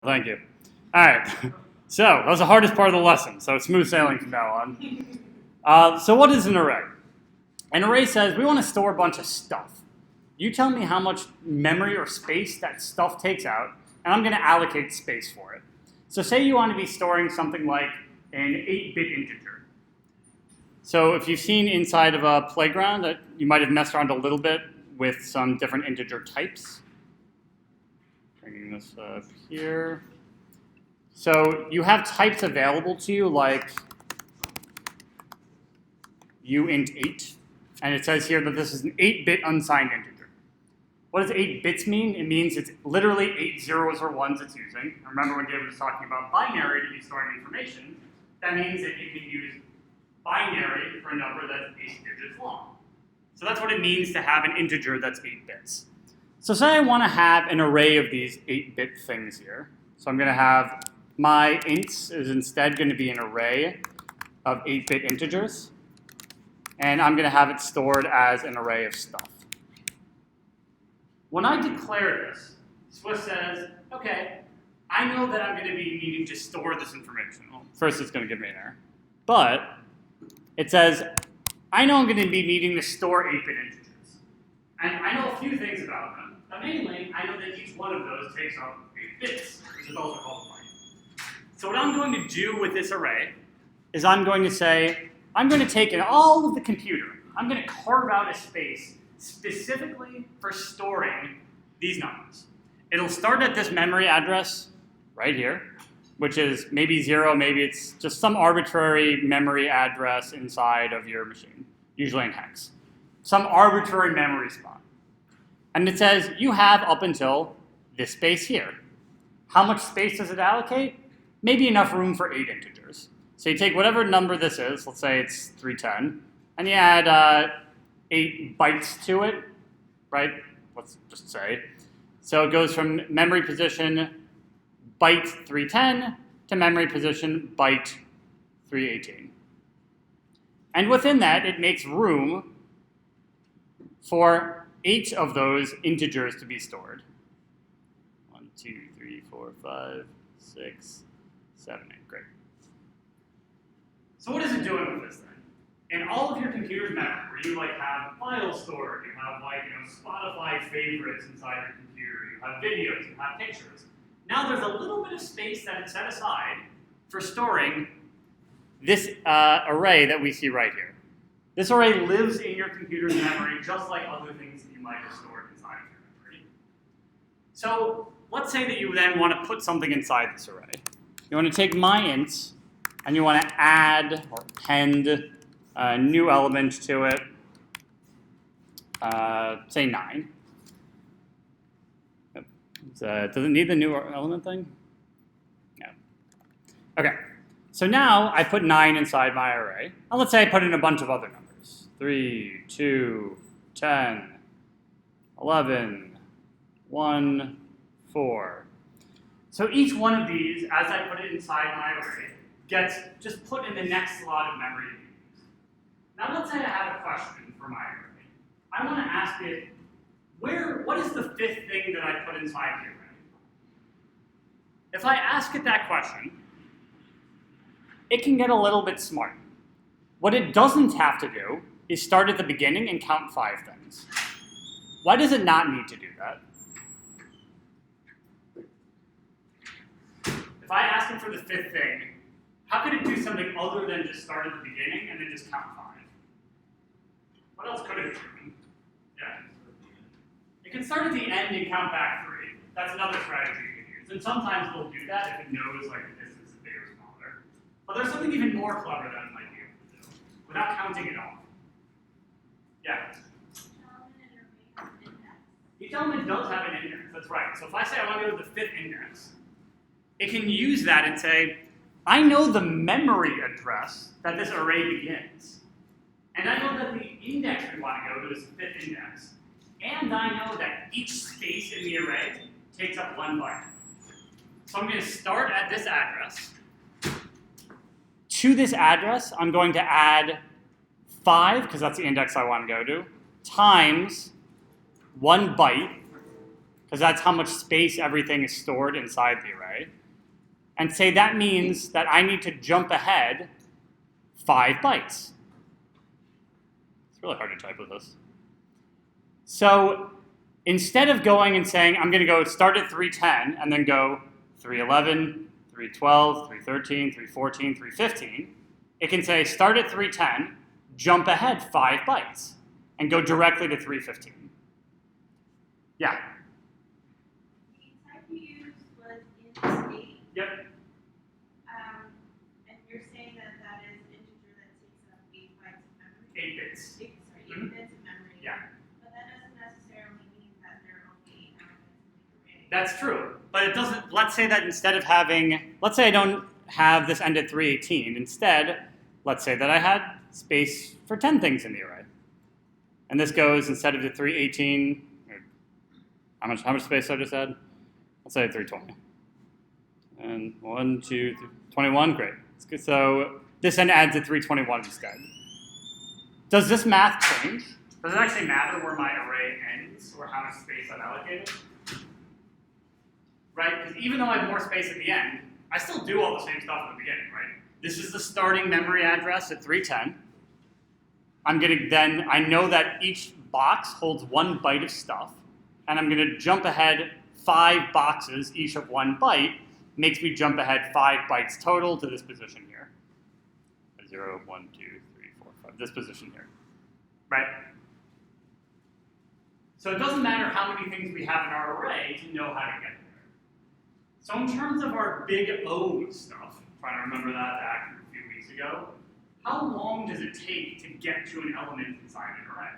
Thank you. All right. So that was the hardest part of the lesson. So smooth sailing from now on. So what is an array? An array says we want to store a bunch of stuff. You tell me how much memory or space that stuff takes out, and I'm going to allocate space for it. So say you want to be storing something like an 8-bit integer. So if you've seen inside of a playground, that you might have messed around a little bit with some different integer types. Bringing this up here. So you have types available to you like uint8, and it says here that this is an 8-bit unsigned integer. What does 8 bits mean? It means it's literally 8 zeros or ones it's using. Remember when David was talking about binary to be storing information, that means that you can use binary for a number that's 8 digits long. So that's what it means to have an integer that's 8 bits. So say I want to have an array of these 8-bit things here. So I'm going to have my ints is instead going to be an array of 8-bit integers. And I'm going to have it stored as an array of stuff. When I declare this, Swift says, okay, I know that I'm going to be needing to store this information. Well, first it's going to give me an error. But it says, I know I'm going to be needing to store 8-bit integers. And I know a few things about them. But mainly, I know that each one of those takes up 8 bits, which is also called a byte. So what I'm going to do with this array is I'm going to say, I'm going to take in all of the computer. I'm going to carve out a space specifically for storing these numbers. It'll start at this memory address right here, which is maybe 0, maybe it's just some arbitrary memory address inside of your machine, usually in hex. Some arbitrary memory spot. And it says you have up until this space here. How much space does it allocate? Maybe enough room for 8 integers. So you take whatever number this is, let's say it's 310, and you add 8 bytes to it, right? Let's just say. So it goes from memory position byte 310 to memory position byte 318. And within that, it makes room for 8 of those integers to be stored. 1, 2, 3, 4, 5, 6, 7, 8. Great. So what is it doing with this then? In all of your computer's memory, where you like have files stored, you have like Spotify favorites inside your computer, you have videos, you have pictures. Now there's a little bit of space that is set aside for storing this array that we see right here. This array lives in your computer's memory just like other things that you might have stored inside of your memory. So let's say that you then want to put something inside this array. You want to take my ints and you want to add or append a new element to it, say 9. Does it need the new element thing? No. Okay. So now I put 9 inside my array. And let's say I put in a bunch of other numbers. 3, 2, 10, 11, 1, 4. So each one of these, as I put it inside my array, gets just put in the next slot of memory to be used. Now let's say I have a question for my array. I want to ask it, what is the 5th thing that I put inside the array? If I ask it that question, it can get a little bit smart. What it doesn't have to do is start at the beginning and count 5 things. Why does it not need to do that? If I ask it for the 5th thing, how could it do something other than just start at the beginning and then just count 5? What else could it do? Yeah. It can start at the end and count back 3. That's another strategy you can use. And sometimes it'll do that if it knows like the distance is big or smaller. But there's something even more clever that it might be able to do without counting it off. Yeah? Each element does have an index, that's right. So if I say I want to go to the 5th index, it can use that and say, I know the memory address that this array begins. And I know that the index we want to go to is the 5th index. And I know that each space in the array takes up 1 byte. So I'm going to start at this address. To this address, I'm going to add 5, because that's the index I want to go to, times 1 byte because that's how much space everything is stored inside the array, and say that means that I need to jump ahead 5 bytes. It's really hard to type with this. So instead of going and saying, I'm going to go start at 310 and then go 311, 312, 313, 314, 315, it can say start at 310, jump ahead 5 bytes, and go directly to 315. Yeah? The type you used was in state. Yep. And you're saying that that is an integer that takes up 8 bytes of memory? 8 bits. 8 bits of memory. Yeah. But that doesn't necessarily mean that there are only 8 elements in the array. That's true. But it doesn't, let's say that instead of having, let's say I don't have this end at 318. Instead, let's say that I had space for 10 things in the array. And this goes, instead of the 318, how much space I just had? Let's say 320. And 1, 2, 3, 21, great. So this then adds a 321 instead. Does this math change? Does it actually matter where my array ends or how much space I've allocated? Right? Because even though I have more space at the end, I still do all the same stuff at the beginning, right? This is the starting memory address at 310. I'm going to then, I know that each box holds 1 byte of stuff, and I'm going to jump ahead 5 boxes, each of 1 byte, makes me jump ahead 5 bytes total to this position here. 0, 1, 2, 3, 4, 5, this position here, right? So it doesn't matter how many things we have in our array to know how to get there. So in terms of our big O stuff, trying to remember that back from a few weeks ago, how long does it take to get to an element inside an array?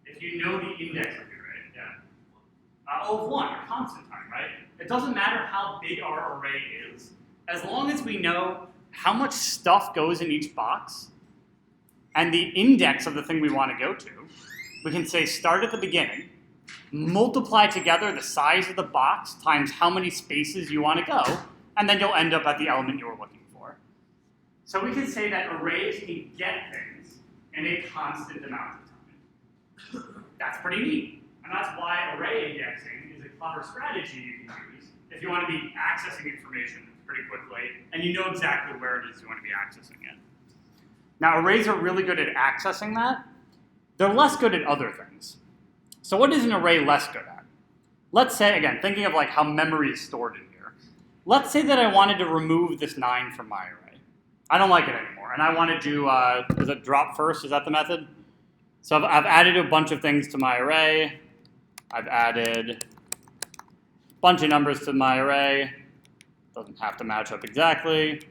If you know the index of the array, yeah. O of 1, a constant time, right? It doesn't matter how big our array is, as long as we know how much stuff goes in each box and the index of the thing we want to go to, we can say start at the beginning, multiply together the size of the box times how many spaces you want to go, and then you'll end up at the element you were looking for. So we can say that arrays can get things in a constant amount of time. That's pretty neat. And that's why array indexing is a clever strategy you can use if you want to be accessing information pretty quickly, and you know exactly where it is you want to be accessing it. Now, arrays are really good at accessing that. They're less good at other things. So what is an array less good at? Let's say, again, thinking of like how memory is stored in here. Let's say that I wanted to remove this 9 from my array. I don't like it anymore, and I want to do, is it drop first? Is that the method? So I've added a bunch of things to my array. I've added a bunch of numbers to my array. Doesn't have to match up exactly.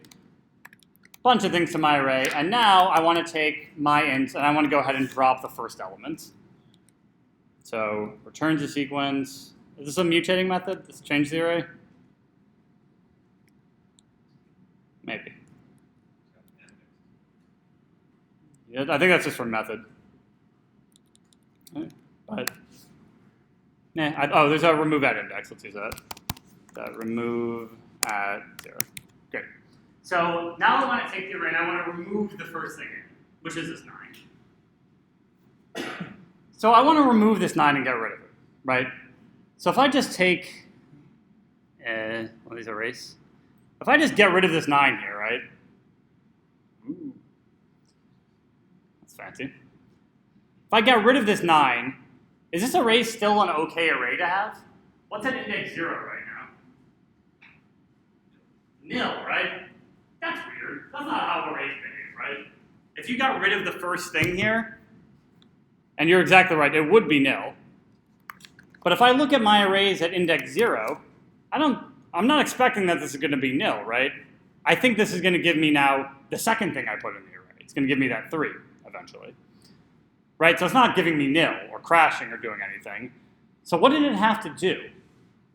Bunch of things to my array, and now I want to take my int and I want to go ahead and drop the first element. So returns a sequence. Is this a mutating method? Does it change the array? Maybe. Yeah, I think that's just from method. But oh, there's a remove at index. Let's use that. Remove at 0. Great. So now I want to take the array and I want to remove the first thing in it, which is this 9. So I want to remove this 9 and get rid of it, right? So if I just take, one of these erase. If I just get rid of this 9 here, right? Ooh. That's fancy. If I get rid of this 9, is this array still an okay array to have? What's at index 0 right now? Nil, right? That's weird. That's not how arrays behave, right? If you got rid of the first thing here, and you're exactly right, it would be nil. But if I look at my arrays at index 0, I'm not expecting that this is going to be nil, right? I think this is going to give me now the second thing I put in the array. It's going to give me that 3 eventually. Right? So it's not giving me nil or crashing or doing anything. So what did it have to do?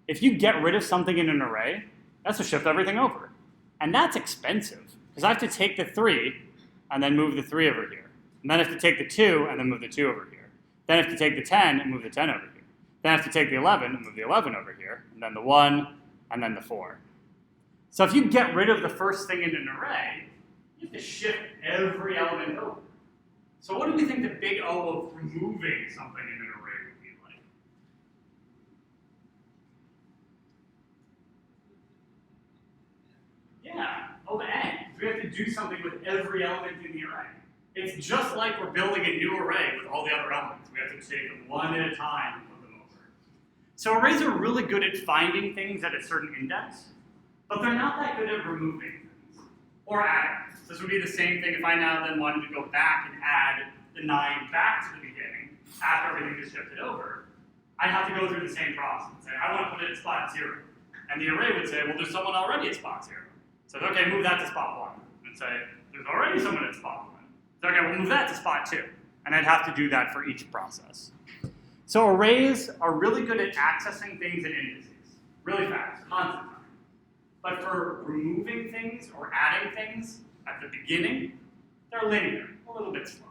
If you get rid of something in an array, that's to shift everything over. And that's expensive, because I have to take the 3 and then move the 3 over here. And then I have to take the 2 and then move the 2 over here. Then I have to take the 10 and move the 10 over here. Then I have to take the 11 and move the 11 over here. And then the 1 and then the 4. So if you get rid of the first thing in an array, you have to shift every element over. So what do we think the big O of removing something in an array would be like? we have to do something with every element in the array. It's just like we're building a new array with all the other elements. We have to take them one at a time and put them over. So arrays are really good at finding things at a certain index, but they're not that good at removing things or adding. So this would be the same thing if I now then wanted to go back and add the 9 back to the beginning after everything is shifted over. I'd have to go through the same process and say, I want to put it at spot 0. And the array would say, well, there's someone already at spot 0. So okay, move that to spot 1. And say, there's already someone at spot 1. So okay, we'll move that to spot 2. And I'd have to do that for each process. So arrays are really good at accessing things in indices, really fast, constant time. But for removing things or adding things at the beginning, they're linear, a little bit slow.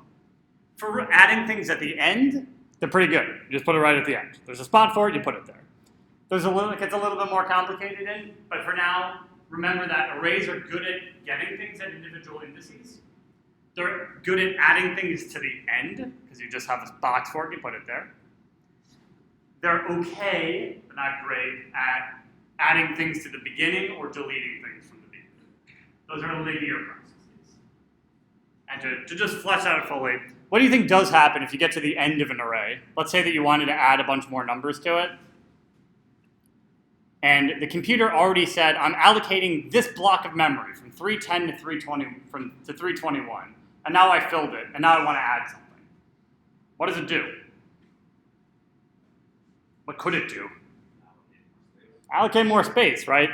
For adding things at the end, they're pretty good. You just put it right at the end. There's a spot for it, you put it there. It gets a little bit more complicated but for now, remember that arrays are good at getting things at individual indices. They're good at adding things to the end, because you just have this box for it, you put it there. They're okay, but not great, at adding things to the beginning or deleting things from the beginning. Those are linear processes. And to just flesh out fully, what do you think does happen if you get to the end of an array? Let's say that you wanted to add a bunch more numbers to it. And the computer already said, I'm allocating this block of memory from 310 to 321. And now I filled it, and now I want to add something. What does it do? What could it do? Allocate more space, right?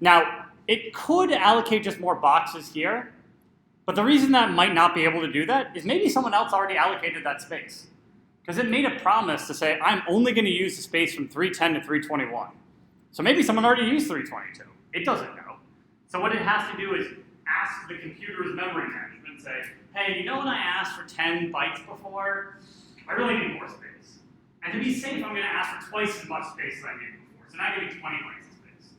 Now, it could allocate just more boxes here, but the reason that might not be able to do that is maybe someone else already allocated that space. Because it made a promise to say, I'm only going to use the space from 310 to 321. So maybe someone already used 322. It doesn't know. So what it has to do is ask the computer's memory management, say, hey, you know when I asked for 10 bytes before? I really need more space. And to be safe, I'm going to ask for twice as much space as I needed before. So now give me 20 bytes of space.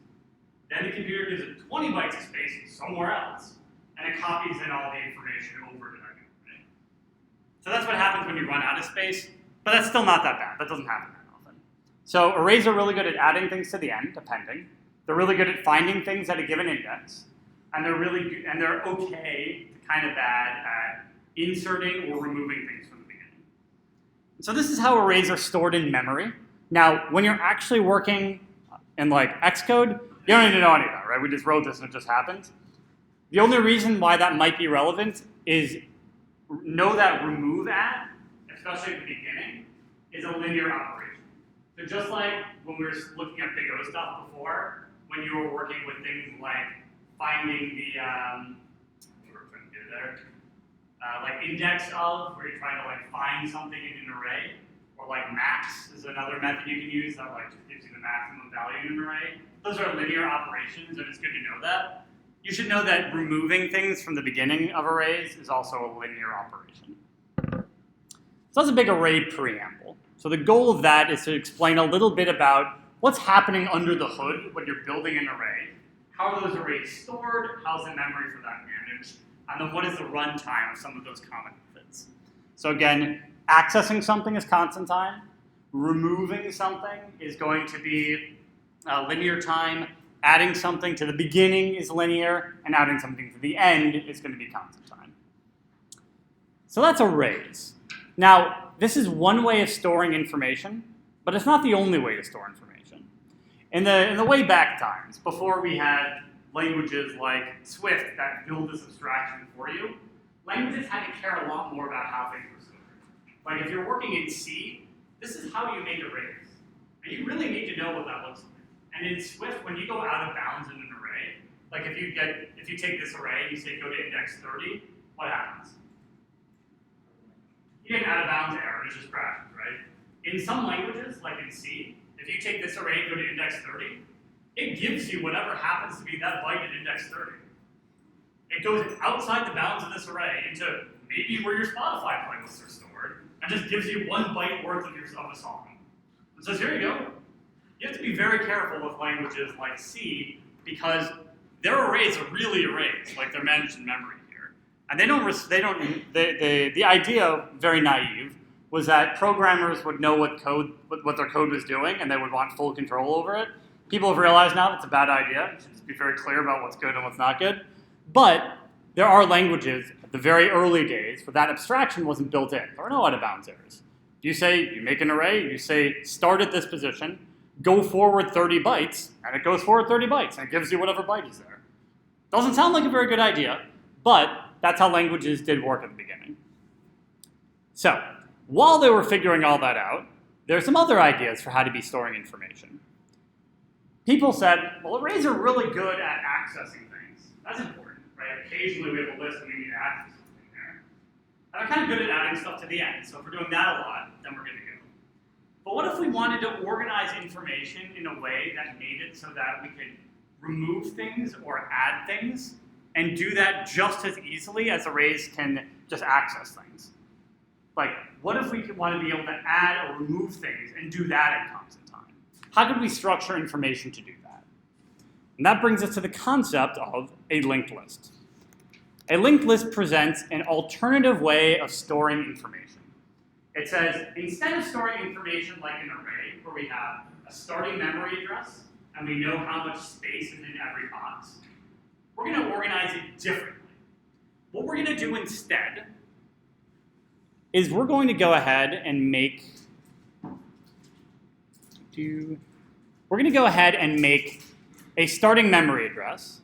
Then the computer gives it 20 bytes of space somewhere else, and it copies in all the information over to that memory. So that's what happens when you run out of space, but that's still not that bad. That doesn't happen that often. So arrays are really good at adding things to the end, appending. They're really good at finding things at a given index, and they're okay to kind of bad at inserting or removing things from the beginning. So this is how arrays are stored in memory. Now, when you're actually working in like Xcode, you don't need to know any of that, right? We just wrote this and it just happens. The only reason why that might be relevant is know that remove at, especially at the beginning, is a linear operation. So just like when we were looking at Big O stuff before, when you were working with things like finding the, what were we trying to do there? Like index of, where you're trying to like find something in an array, or like max is another method you can use that like just gives you the maximum value in an array. Those are linear operations, and it's good to know that. You should know that removing things from the beginning of arrays is also a linear operation. So that's a big array preamble. So the goal of that is to explain a little bit about what's happening under the hood when you're building an array. How are those arrays stored? How's the memory for that managed? And then what is the runtime of some of those common methods? So again, accessing something is constant time. Removing something is going to be linear time. Adding something to the beginning is linear, and adding something to the end is going to be constant time. So that's arrays. Now, this is one way of storing information, but it's not the only way to store information. In the way back times, before we had languages like Swift that build this abstraction for you, languages had to care a lot more about how things were stored. Like if you're working in C, this is how you make arrays. And you really need to know what that looks like. And in Swift, when you go out of bounds in an array, like if you take this array and you say go to index 30, what happens? You get an out of bounds error, it just crashes, right? In some languages, like in C, if you take this array and go to index 30, it gives you whatever happens to be that byte at index 30. It goes outside the bounds of this array into maybe where your Spotify playlists are stored, and just gives you 1 byte worth of a song. And says, here you go. You have to be very careful with languages like C because their arrays are really arrays, like they're managed in memory here. And the idea, very naive, was that programmers would know what their code was doing and they would want full control over it. People have realized now that's a bad idea. You should just be very clear about what's good and what's not good. But there are languages at the very early days where that abstraction wasn't built in. There are no out-of-bounds errors. You make an array, you say start at this position, go forward 30 bytes, and it goes forward 30 bytes, and it gives you whatever byte is there. Doesn't sound like a very good idea, but that's how languages did work at the beginning. So, while they were figuring all that out, there are some other ideas for how to be storing information. People said, well, arrays are really good at accessing things. That's important, right? Occasionally we have a list and we need to access something there. And they're kind of good at adding stuff to the end, so if we're doing that a lot, then we're good to go. But what if we wanted to organize information in a way that made it so that we could remove things or add things, and do that just as easily as arrays can just access things? Like, what if we want to be able to add or remove things and do that in constant time? How could we structure information to do that? And that brings us to the concept of a linked list. A linked list presents an alternative way of storing information. It says, instead of storing information like an array, where we have a starting memory address, and we know how much space is in every box, we're going to organize it differently. What we're going to do instead is we're going to go ahead and make a starting memory address.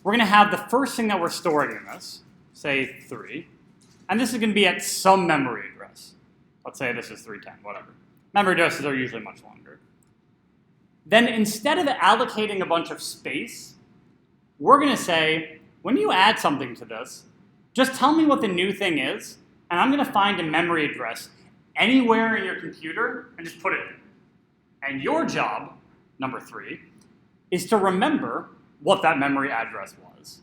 We're going to have the first thing that we're storing in this, say 3, and this is going to be at some memory address. Let's say this is 310, whatever. Memory addresses are usually much longer. Then instead of allocating a bunch of space, we're going to say, when you add something to this, just tell me what the new thing is, and I'm going to find a memory address anywhere in your computer and just put it in. And your job, number 3, is to remember what that memory address was.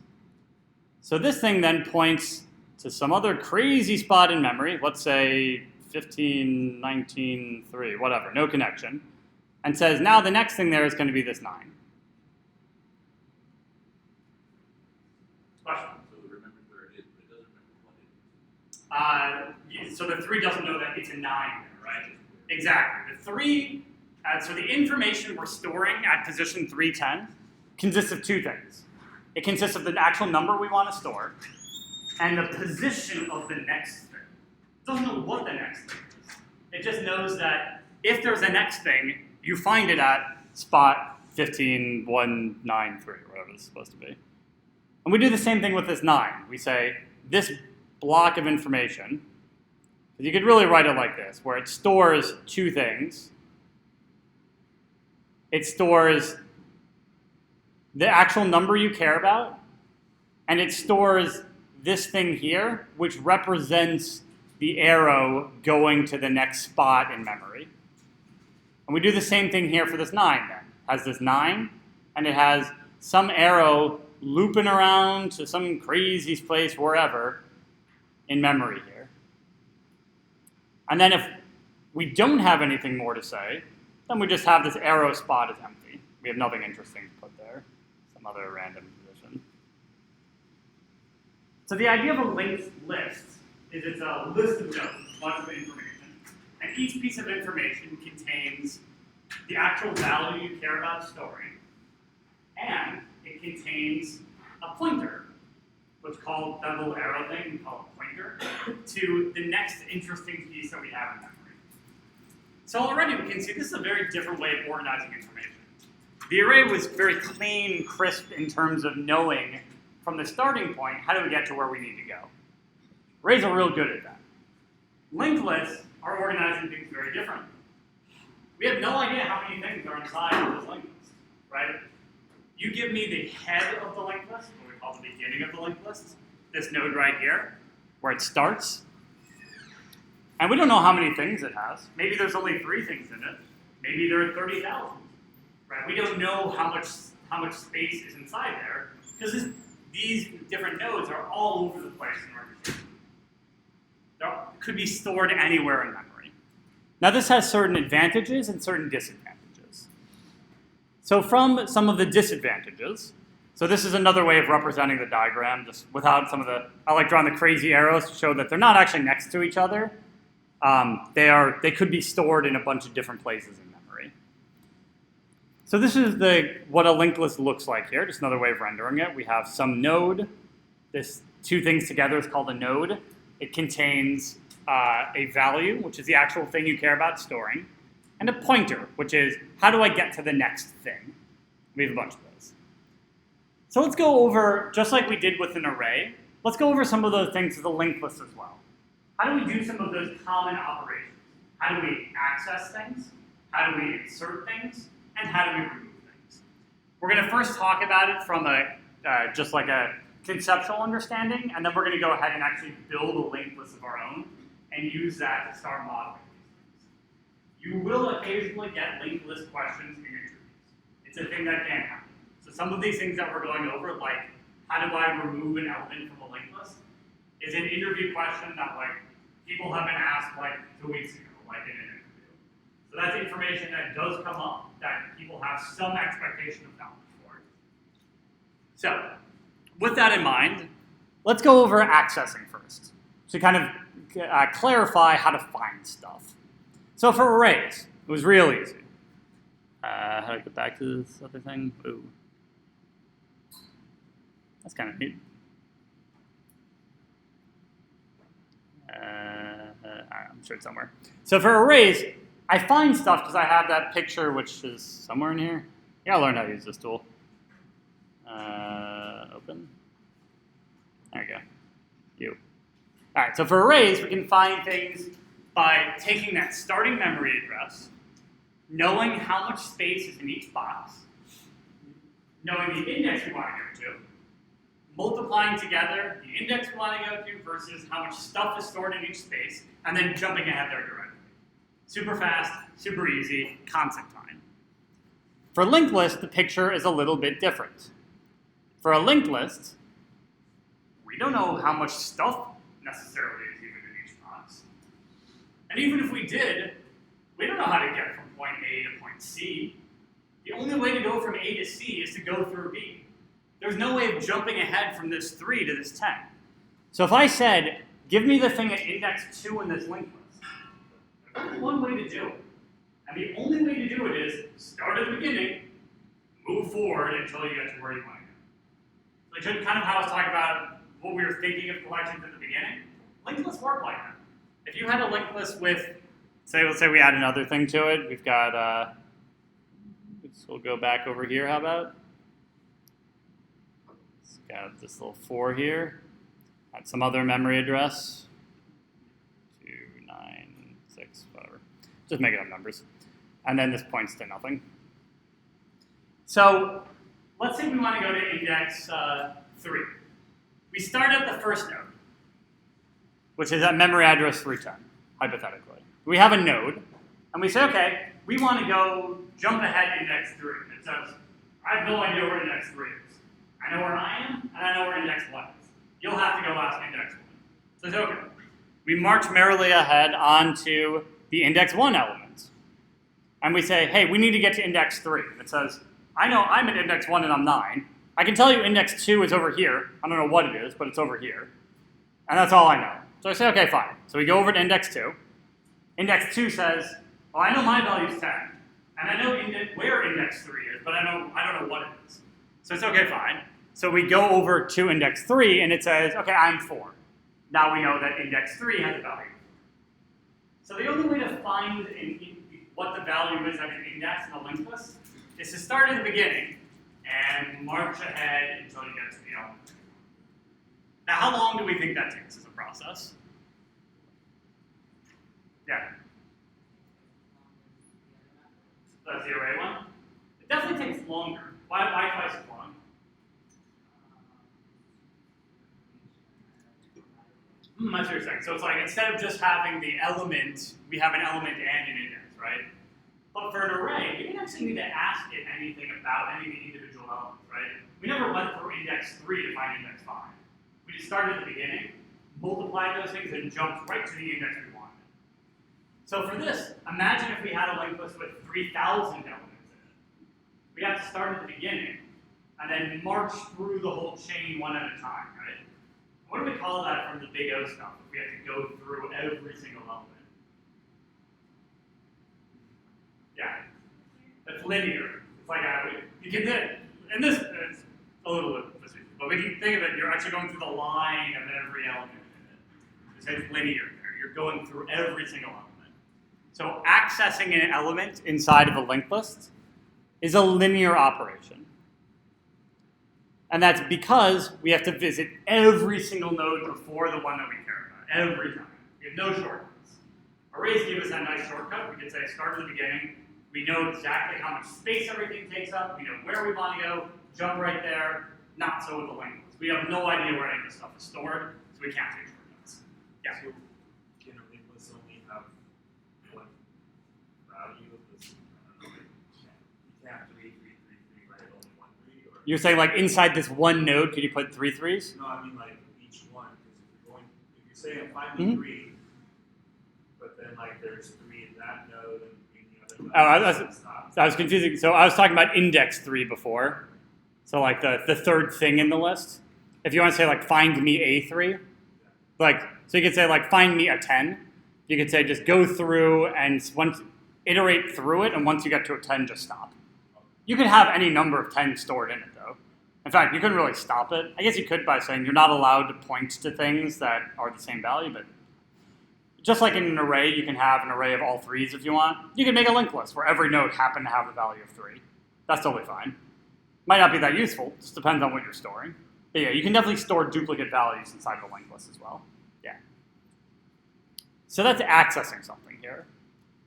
So this thing then points to some other crazy spot in memory, let's say 15, 19, 3, whatever, no connection, and says, now the next thing there is going to be this 9. Question? So it remembers where it is, but it doesn't remember what it is. So the 3 doesn't know that it's a 9 there, right? Exactly. The 3, so the information we're storing at position 310 consists of 2 things. It consists of the actual number we want to store and the position of the next thing. It doesn't know what the next thing is. It just knows that if there's a next thing, you find it at spot 15193, whatever it's supposed to be. And we do the same thing with this 9. We say this block of information, you could really write it like this, where it stores 2 things. It stores the actual number you care about, and it stores this thing here, which represents the arrow going to the next spot in memory. And we do the same thing here for this 9 then. It has this 9, and it has some arrow looping around to some crazy place wherever in memory here. And then if we don't have anything more to say, then we just have this arrow spot as empty. We have nothing interesting to put there. Some other random position. So the idea of a linked list is it's a list of nodes, a bunch of information. And each piece of information contains the actual value you care about storing. And it contains a pointer, what's called that little arrow thing, we call it a pointer, to the next interesting piece that we have in memory. So already we can see this is a very different way of organizing information. The array was very clean and crisp in terms of knowing from the starting point, how do we get to where we need to go? Arrays are real good at that. Linked lists are organizing things very differently. We have no idea how many things are inside of this linked list, right? You give me the head of the linked list, what we call the beginning of the linked list, this node right here, where it starts. And we don't know how many things it has. Maybe there's only 3 things in it. Maybe there are 30,000, right? We don't know how much space is inside there, because these different nodes are all over the place in our machine. They could be stored anywhere in memory. Now this has certain advantages and certain disadvantages. So from some of the disadvantages, so this is another way of representing the diagram, just without some of the, I like drawing the crazy arrows to show that they're not actually next to each other. They could be stored in a bunch of different places in memory. So this is what a linked list looks like here, just another way of rendering it. We have some node this two things together is called a node. It contains a value, which is the actual thing you care about storing, and a pointer, which is how do I get to the next thing? We have a bunch of those. So let's go over, just like we did with an array, let's go over some of those things with a linked list as well. How do we do some of those common operations? How do we access things? How do we insert things? And how do we remove things? We're going to first talk about it from just like a conceptual understanding, and then we're going to go ahead and actually build a linked list of our own and use that to start modeling these things. You will occasionally get linked list questions in interviews. It's a thing that can happen. So some of these things that we're going over, like how do I remove an element from a linked list, is an interview question that like people have been asked like 2 weeks ago, like in an interview. So that's information that does come up that people have some expectation of knowledge for. So with that in mind, let's go over accessing first to kind of clarify how to find stuff. So for arrays, it was real easy. How do I get back to this other thing? Ooh. That's kind of neat. I'm sure it's somewhere. So for arrays, I find stuff because I have that picture, which is somewhere in here. You gotta learn how to use this tool. Open. There you go. You. All right, so for arrays, we can find things by taking that starting memory address, knowing how much space is in each box, knowing the index we want to go to, multiplying together the index we want to go to versus how much stuff is stored in each space, and then jumping ahead there directly. Super fast, super easy, constant time. For linked list, the picture is a little bit different. For a linked list, we don't know how much stuff necessarily is even in each box. And even if we did, we don't know how to get from point A to point C. The only way to go from A to C is to go through B. There's no way of jumping ahead from this 3 to this 10. So if I said, give me the thing at index 2 in this linked list, there's only one way to do it. And the only way to do it is start at the beginning, move forward until you get to where you want to go. Like kind of how I was talking about what we were thinking of collections at the beginning. Linked lists work like that. If you had a linked list with, let's say we add another thing to it. We've got, we'll go back over here, how about? It's got this little 4 here. Add some other memory address. 2, 9, 6, whatever. Just make it up numbers. And then this points to nothing. So let's say we want to go to index 3. We start at the first node, which is at memory address 310, hypothetically. We have a node, and we say, okay, we want to go jump ahead index 3. It says, I have no idea where index 3 is. I know where I am, and I know where index 1 is. You'll have to go ask index 1. So it's okay. We march merrily ahead onto the index 1 element. And we say, hey, we need to get to index 3. It says, I know I'm at index 1 and I'm 9. I can tell you index 2 is over here. I don't know what it is, but it's over here. And that's all I know. So I say, okay, fine. So we go over to index 2. Index 2 says, well, I know my value is 10. And I know where index 3 is, but I don't know what it is. So it's okay, fine. So we go over to index 3, and it says, okay, I'm 4. Now we know that index 3 has a value. So the only way to find what the value is at an index in a linked list is to start at the beginning and march ahead until you get to the element. Now, how long do we think that takes as a process? Yeah. That's the array one? It definitely takes longer. Why twice as long? That's what you're saying. So it's like instead of just having the element, we have an element and an index, right? But for an array, we didn't actually need to ask it anything about any of the individual elements, right? We never went through index 3 to find index 5. We just started at the beginning, multiplied those things, and jumped right to the index we wanted. So for this, imagine if we had a linked list with 3,000 elements in it. We'd have to start at the beginning, and then march through the whole chain one at a time, right? What do we call that from the big O stuff if we have to go through every single element? Yeah, that's linear. It's like you can do it. And this is a little bit, but But we can think of it, you're actually going through the line of every element in it. It's linear there. You're going through every single element. So accessing an element inside of a linked list is a linear operation. And that's because we have to visit every single node before the one that we care about, every time. We have no shortcuts. Arrays give us that nice shortcut. We could say start at the beginning. We know exactly how much space everything takes up. We know where we want to go. Jump right there. Not so with the linked list. We have no idea where any of this stuff is stored, so we can't take shortcuts. Yeah. So can a linked list only have one value of this? You can't 3, 3, 3, 3, right? Only 1, 3? Or? You're saying like inside this one node, could you put 3 3s? No, I mean like each one. Because if you're saying find me 3, but then like there's 3 in that node and in the other node. I was confusing. So I was talking about index 3 before. So like the third thing in the list. If you want to say like find me a 3, like so you could say like find me a 10. You could say just go through and iterate through it, and once you get to a 10, just stop. You could have any number of 10 stored in it though. In fact, you couldn't really stop it. I guess you could by saying you're not allowed to point to things that are the same value, but just like in an array, you can have an array of all 3s if you want. You can make a linked list where every node happened to have the value of 3. That's totally fine. Might not be that useful, just depends on what you're storing. But yeah, you can definitely store duplicate values inside of a linked list as well. Yeah. So that's accessing something here.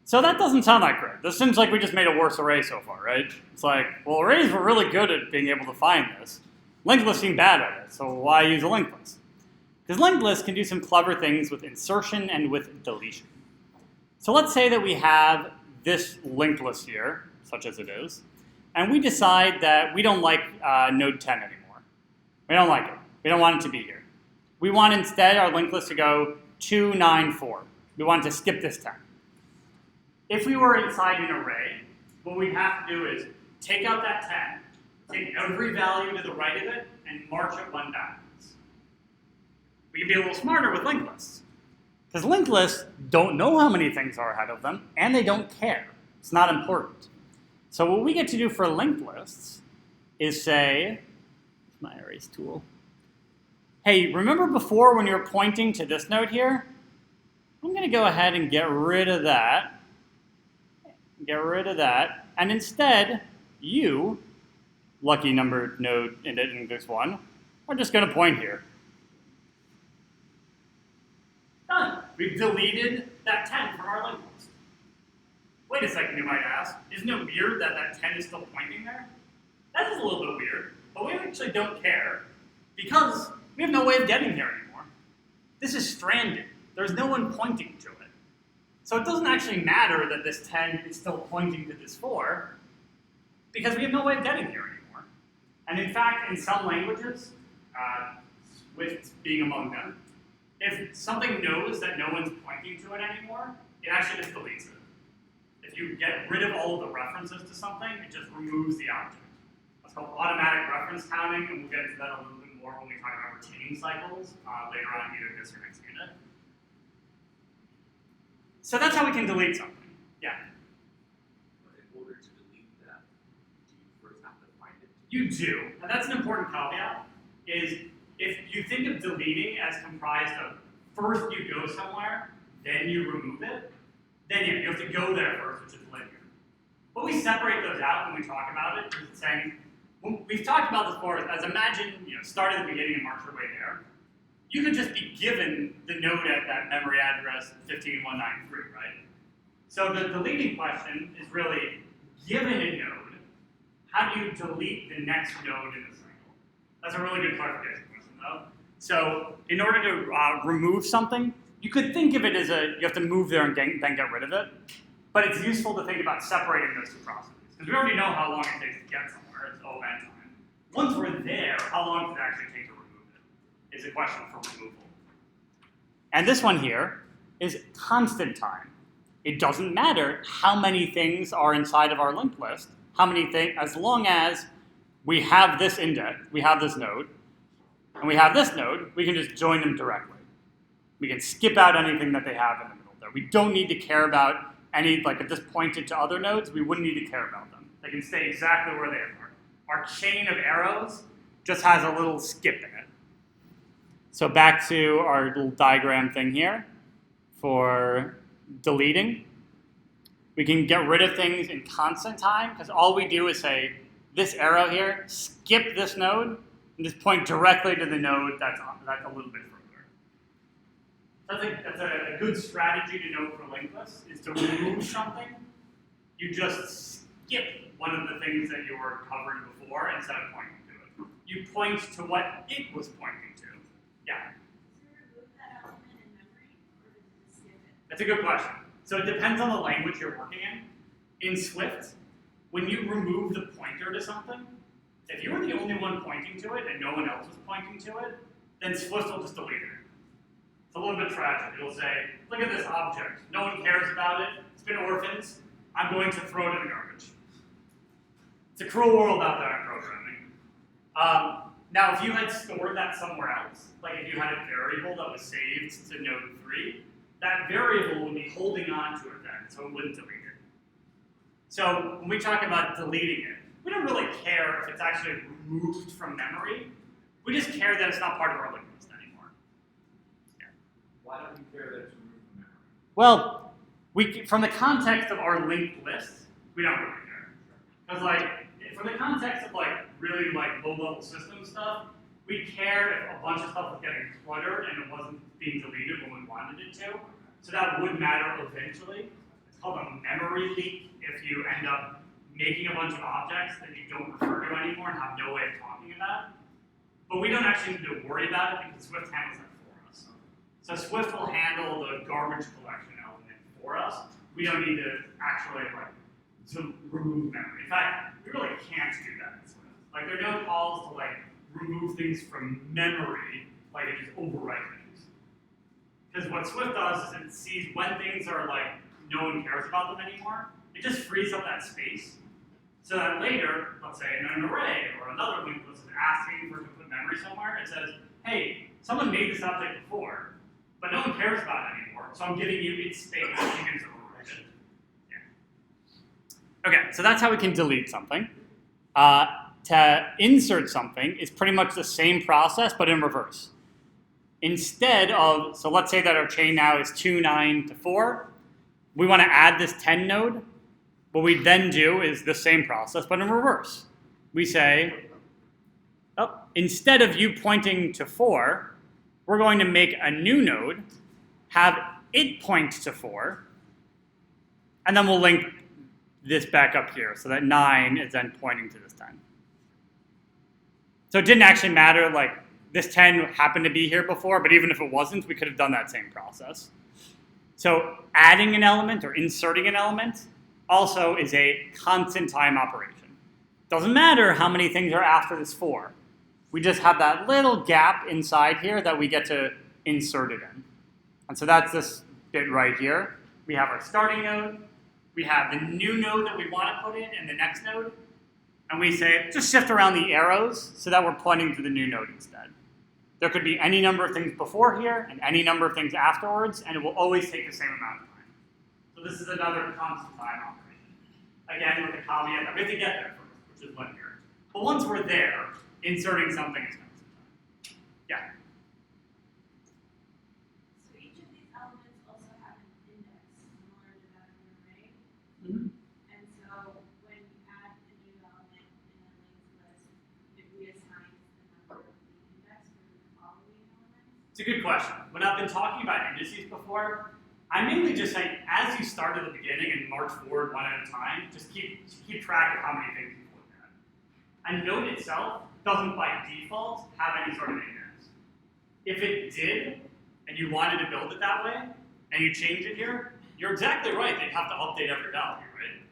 So that doesn't sound that great. This seems like we just made a worse array so far, right? It's like, well, arrays were really good at being able to find this. Linked lists seem bad at it, so why use a linked list? Because linked lists can do some clever things with insertion and with deletion. So let's say that we have this linked list here, such as it is, and we decide that we don't like node 10 anymore. We don't like it. We don't want it to be here. We want instead our linked list to go 2, 9, 4. We want to skip this 10. If we were inside an array, what we'd have to do is take out that 10, take every value to the right of it, and march it one backwards. We can be a little smarter with linked lists. Because linked lists don't know how many things are ahead of them, and they don't care. It's not important. So what we get to do for linked lists is say, my erase tool, hey, remember before when you were pointing to this node here? I'm going to go ahead and get rid of that. And instead, you, lucky numbered node in index 1, are just going to point here. Done. We've deleted that 10 from our linked list. Wait a second, you might ask. Isn't it weird that that 10 is still pointing there? That is a little bit weird, but we actually don't care because we have no way of getting here anymore. This is stranded. There's no one pointing to it. So it doesn't actually matter that this 10 is still pointing to this 4 because we have no way of getting here anymore. And in fact, in some languages, Swift being among them, if something knows that no one's pointing to it anymore, it actually just deletes it. If you get rid of all of the references to something, it just removes the object. That's called automatic reference counting, and we'll get into that a little bit more when we talk about retaining cycles later on, either this or next unit. So that's how we can delete something. Yeah? But in order to delete that, do you first have to find it? You do. And that's an important caveat, is if you think of deleting as comprised of first you go somewhere, then you remove it, then yeah, you have to go there first, which is linear. But we separate those out when we talk about it, because it's saying, we've talked about this before, as imagine, start at the beginning and march your way there. You could just be given the node at that memory address 15193, right? So the deleting question is really, given a node, how do you delete the next node in the cycle? That's a really good clarification question, though. So in order to remove something, you could think of it as you have to move there and then get rid of it. But it's useful to think about separating those two processes. Because we already know how long it takes to get somewhere. It's O(n) time. Once we're there, how long does it actually take to remove it? Is a question for removal. And this one here is constant time. It doesn't matter how many things are inside of our linked list, how many things, as long as we have this index, we have this node, and we have this node, we can just join them directly. We can skip out anything that they have in the middle there. We don't need to care about any, like if this pointed to other nodes, we wouldn't need to care about them. They can stay exactly where they are. Our chain of arrows just has a little skip in it. So back to our little diagram thing here for deleting. We can get rid of things in constant time because all we do is say this arrow here, skip this node, and just point directly to the node that's a little bit further. That's a good strategy to know for linked lists, is to remove something. You just skip one of the things that you were covering before instead of pointing to it. You point to what it was pointing to. Yeah? Does it remove that element in memory, or does it skip it? That's a good question. So it depends on the language you're working in. In Swift, when you remove the pointer to something, if you were the only one pointing to it and no one else was pointing to it, then Swift will just delete it. It's a little bit tragic. It'll say, look at this object. No one cares about it. It's been orphans. I'm going to throw it in the garbage. It's a cruel world out there in programming. Now, if you had stored that somewhere else, like if you had a variable that was saved to node 3, that variable would be holding on to it then, so it wouldn't delete it. So when we talk about deleting it, we don't really care if it's actually removed from memory. We just care that it's not part of our linked list anymore. Yeah. Why don't you care that it's removed from memory? Well, from the context of our linked list, we don't really care. Because from the context of really low-level system stuff, we care if a bunch of stuff was getting cluttered and it wasn't being deleted when we wanted it to. So that would matter eventually. It's called a memory leak if you end up making a bunch of objects that you don't refer to anymore and have no way of talking about. But we don't actually need to worry about it because Swift handles that for us. So Swift will handle the garbage collection element for us. We don't need to actually to remove memory. In fact, we really can't do that in Swift. There are no calls to remove things from memory, it just overwrite things. Because what Swift does is it sees when things are no one cares about them anymore, it just frees up that space. So that later, let's say in an array or another linked list is asking for it to put memory somewhere, it says, hey, someone made this object before, but no one cares about it anymore, so I'm giving you its space, you can just overwrite it. Yeah. Okay, so that's how we can delete something. To insert something is pretty much the same process, but in reverse. Instead of, so let's say that our chain now is 2, 9 to 4. We want to add this 10 node. What we then do is the same process, but in reverse. We say, instead of you pointing to 4, we're going to make a new node, have it point to 4, and then we'll link this back up here so that 9 is then pointing to this 10. So it didn't actually matter, this 10 happened to be here before, but even if it wasn't, we could have done that same process. So adding an element or inserting an element also is a constant time operation. Doesn't matter how many things are after this 4. We just have that little gap inside here that we get to insert it in. And so that's this bit right here. We have our starting node. We have the new node that we want to put in and the next node. And we say, just shift around the arrows so that we're pointing to the new node instead. There could be any number of things before here and any number of things afterwards, and it will always take the same amount of time. So this is another constant time operation. Again, with the caveat that we have to get there first, which is linear. But once we're there, inserting something is constant time. Yeah? So each of these elements also have an index similar to that of an array. Mm-hmm. And so when you add a new element in a linked list, it reassigns the number of the index for the following elements. It's a good question. When I've been talking about indices before, I mainly just say, as you start at the beginning and march forward one at a time, just keep track of how many things you've looked at. A node itself doesn't by default have any sort of index. If it did, and you wanted to build it that way, and you change it here, you're exactly right, they'd have to update every value, right?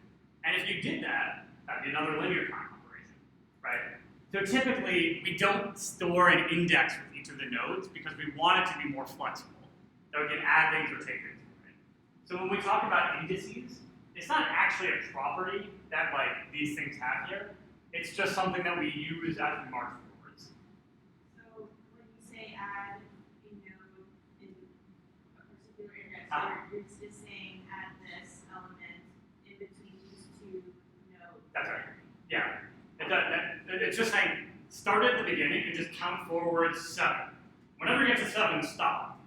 And if you did that, that'd be another linear time operation, right? So typically, we don't store an index with each of the nodes because we want it to be more flexible. So we can add things or take things away. So when we talk about indices, it's not actually a property that these things have here. It's just something that we use as we march forwards. So when you say add a node in a particular index, you're just saying add this element in between these two nodes. That's right. Yeah. It's just saying start at the beginning and just count forward 7. Whenever you get to 7, stop.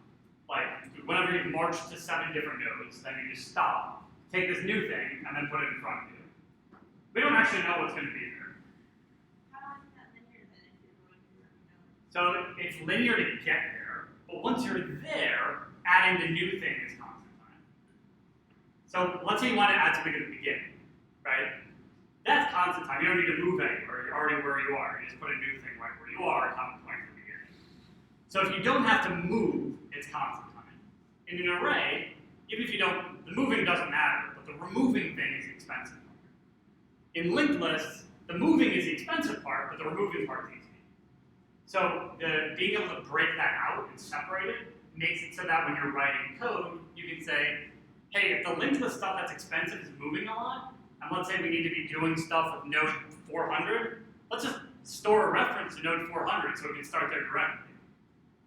Like, whenever you march to 7 different nodes, then you just stop, take this new thing, and then put it in front of you. We don't actually know what's going to be there. How is that linear then if you're going through every node? So it's linear to get there, but once you're there, adding the new thing is constant time. So let's say you want to add something at the beginning, right? That's constant time. You don't need to move anywhere. You're already where you are. You just put a new thing right where you are and have a point at the beginning. So if you don't have to move, it's constant time. In an array, even if you don't, the moving doesn't matter, but the removing thing is the expensive part. In linked lists, the moving is the expensive part, but the removing part is easy. So being able to break that out and separate it makes it so that when you're writing code, you can say, hey, if the linked list stuff that's expensive is moving a lot, and let's say we need to be doing stuff with node 400, let's just store a reference to node 400 so we can start there directly.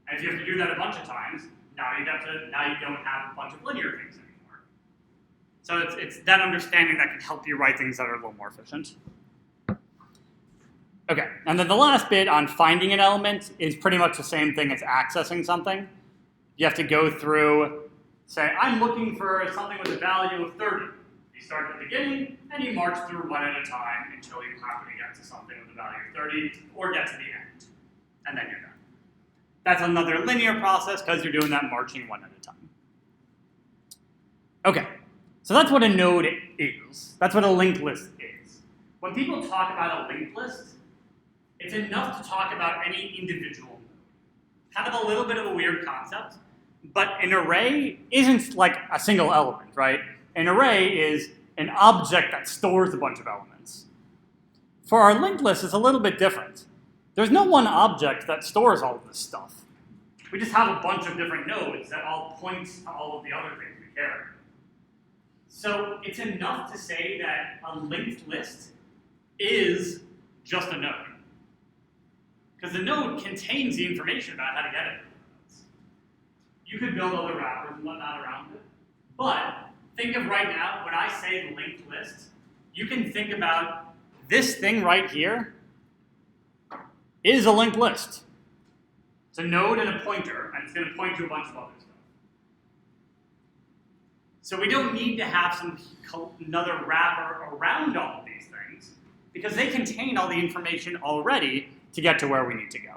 And if you have to do that a bunch of times, now you don't have a bunch of linear things anymore. So it's that understanding that can help you write things that are a little more efficient. Okay, and then the last bit on finding an element is pretty much the same thing as accessing something. You have to go through, say, I'm looking for something with a value of 30. You start at the beginning, and you march through one at a time until you happen to get to something with a value of 30, or get to the end, and then you're done. That's another linear process because you're doing that marching one at a time. Okay, so that's what a node is. That's what a linked list is. When people talk about a linked list, it's enough to talk about any individual node. Kind of a little bit of a weird concept, but an array isn't like a single element, right? An array is an object that stores a bunch of elements. For our linked list, it's a little bit different. There's no one object that stores all of this stuff. We just have a bunch of different nodes that all point to all of the other things we care about. So it's enough to say that a linked list is just a node. Because the node contains the information about how to get it. You could build other wrappers and whatnot around it. But think of right now, when I say linked list, you can think about this thing right here is a linked list. It's a node and a pointer, and it's going to point to a bunch of other stuff. So we don't need to have another wrapper around all of these things, because they contain all the information already to get to where we need to go.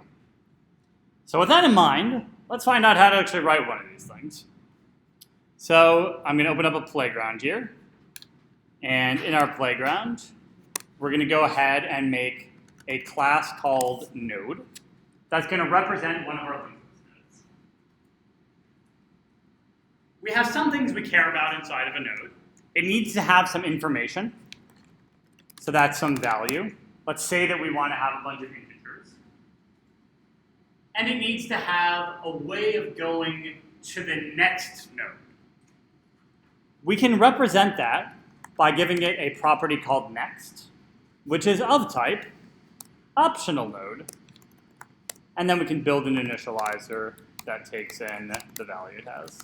So with that in mind, let's find out how to actually write one of these things. So I'm going to open up a playground here. And in our playground, we're going to go ahead and make a class called node that's going to represent one of our linked list nodes. We have some things we care about inside of a node. It needs to have some information. So that's some value. Let's say that we want to have a bunch of integers. And it needs to have a way of going to the next node. We can represent that by giving it a property called next, which is of type optional node. And then we can build an initializer that takes in the value it has.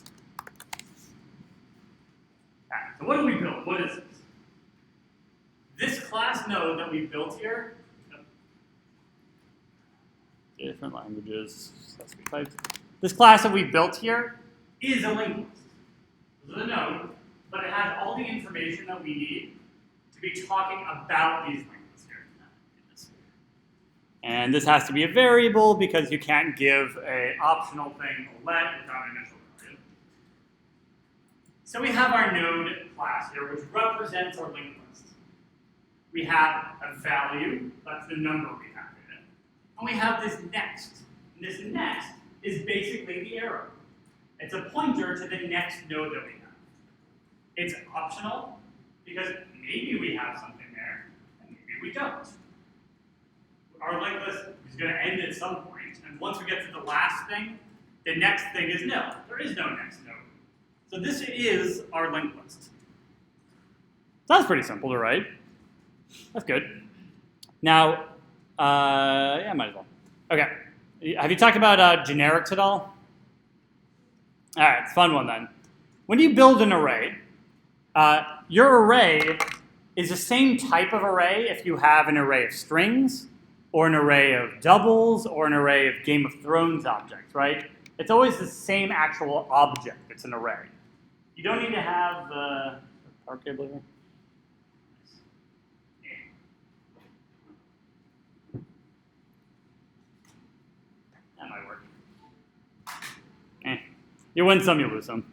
Right, so what do we build? What is this? This class node that we built here, different languages, this class that we built here is a linked list. This is a node, but it has all the information that we need to be talking about these linked lists here. And this has to be a variable because you can't give an optional thing a let without an initial value. So we have our node class here, which represents our linked list. We have a value, that's the number we have in it. And we have this next. And this next is basically the arrow. It's a pointer to the next node that we have. It's optional because maybe we have something there, and maybe we don't. Our linked list is going to end at some point, and once we get to the last thing, the next thing is no. There is no next node. So this is our linked list. That's pretty simple to write. That's good. Now, yeah, might as well. Okay. Have you talked about generics at all? All right, it's a fun one then. When you build an array, your array is the same type of array if you have an array of strings or an array of doubles, or an array of Game of Thrones objects, right? It's always the same actual object. It's an array. You don't need to have the power cable here. That might work. You win some, you lose some.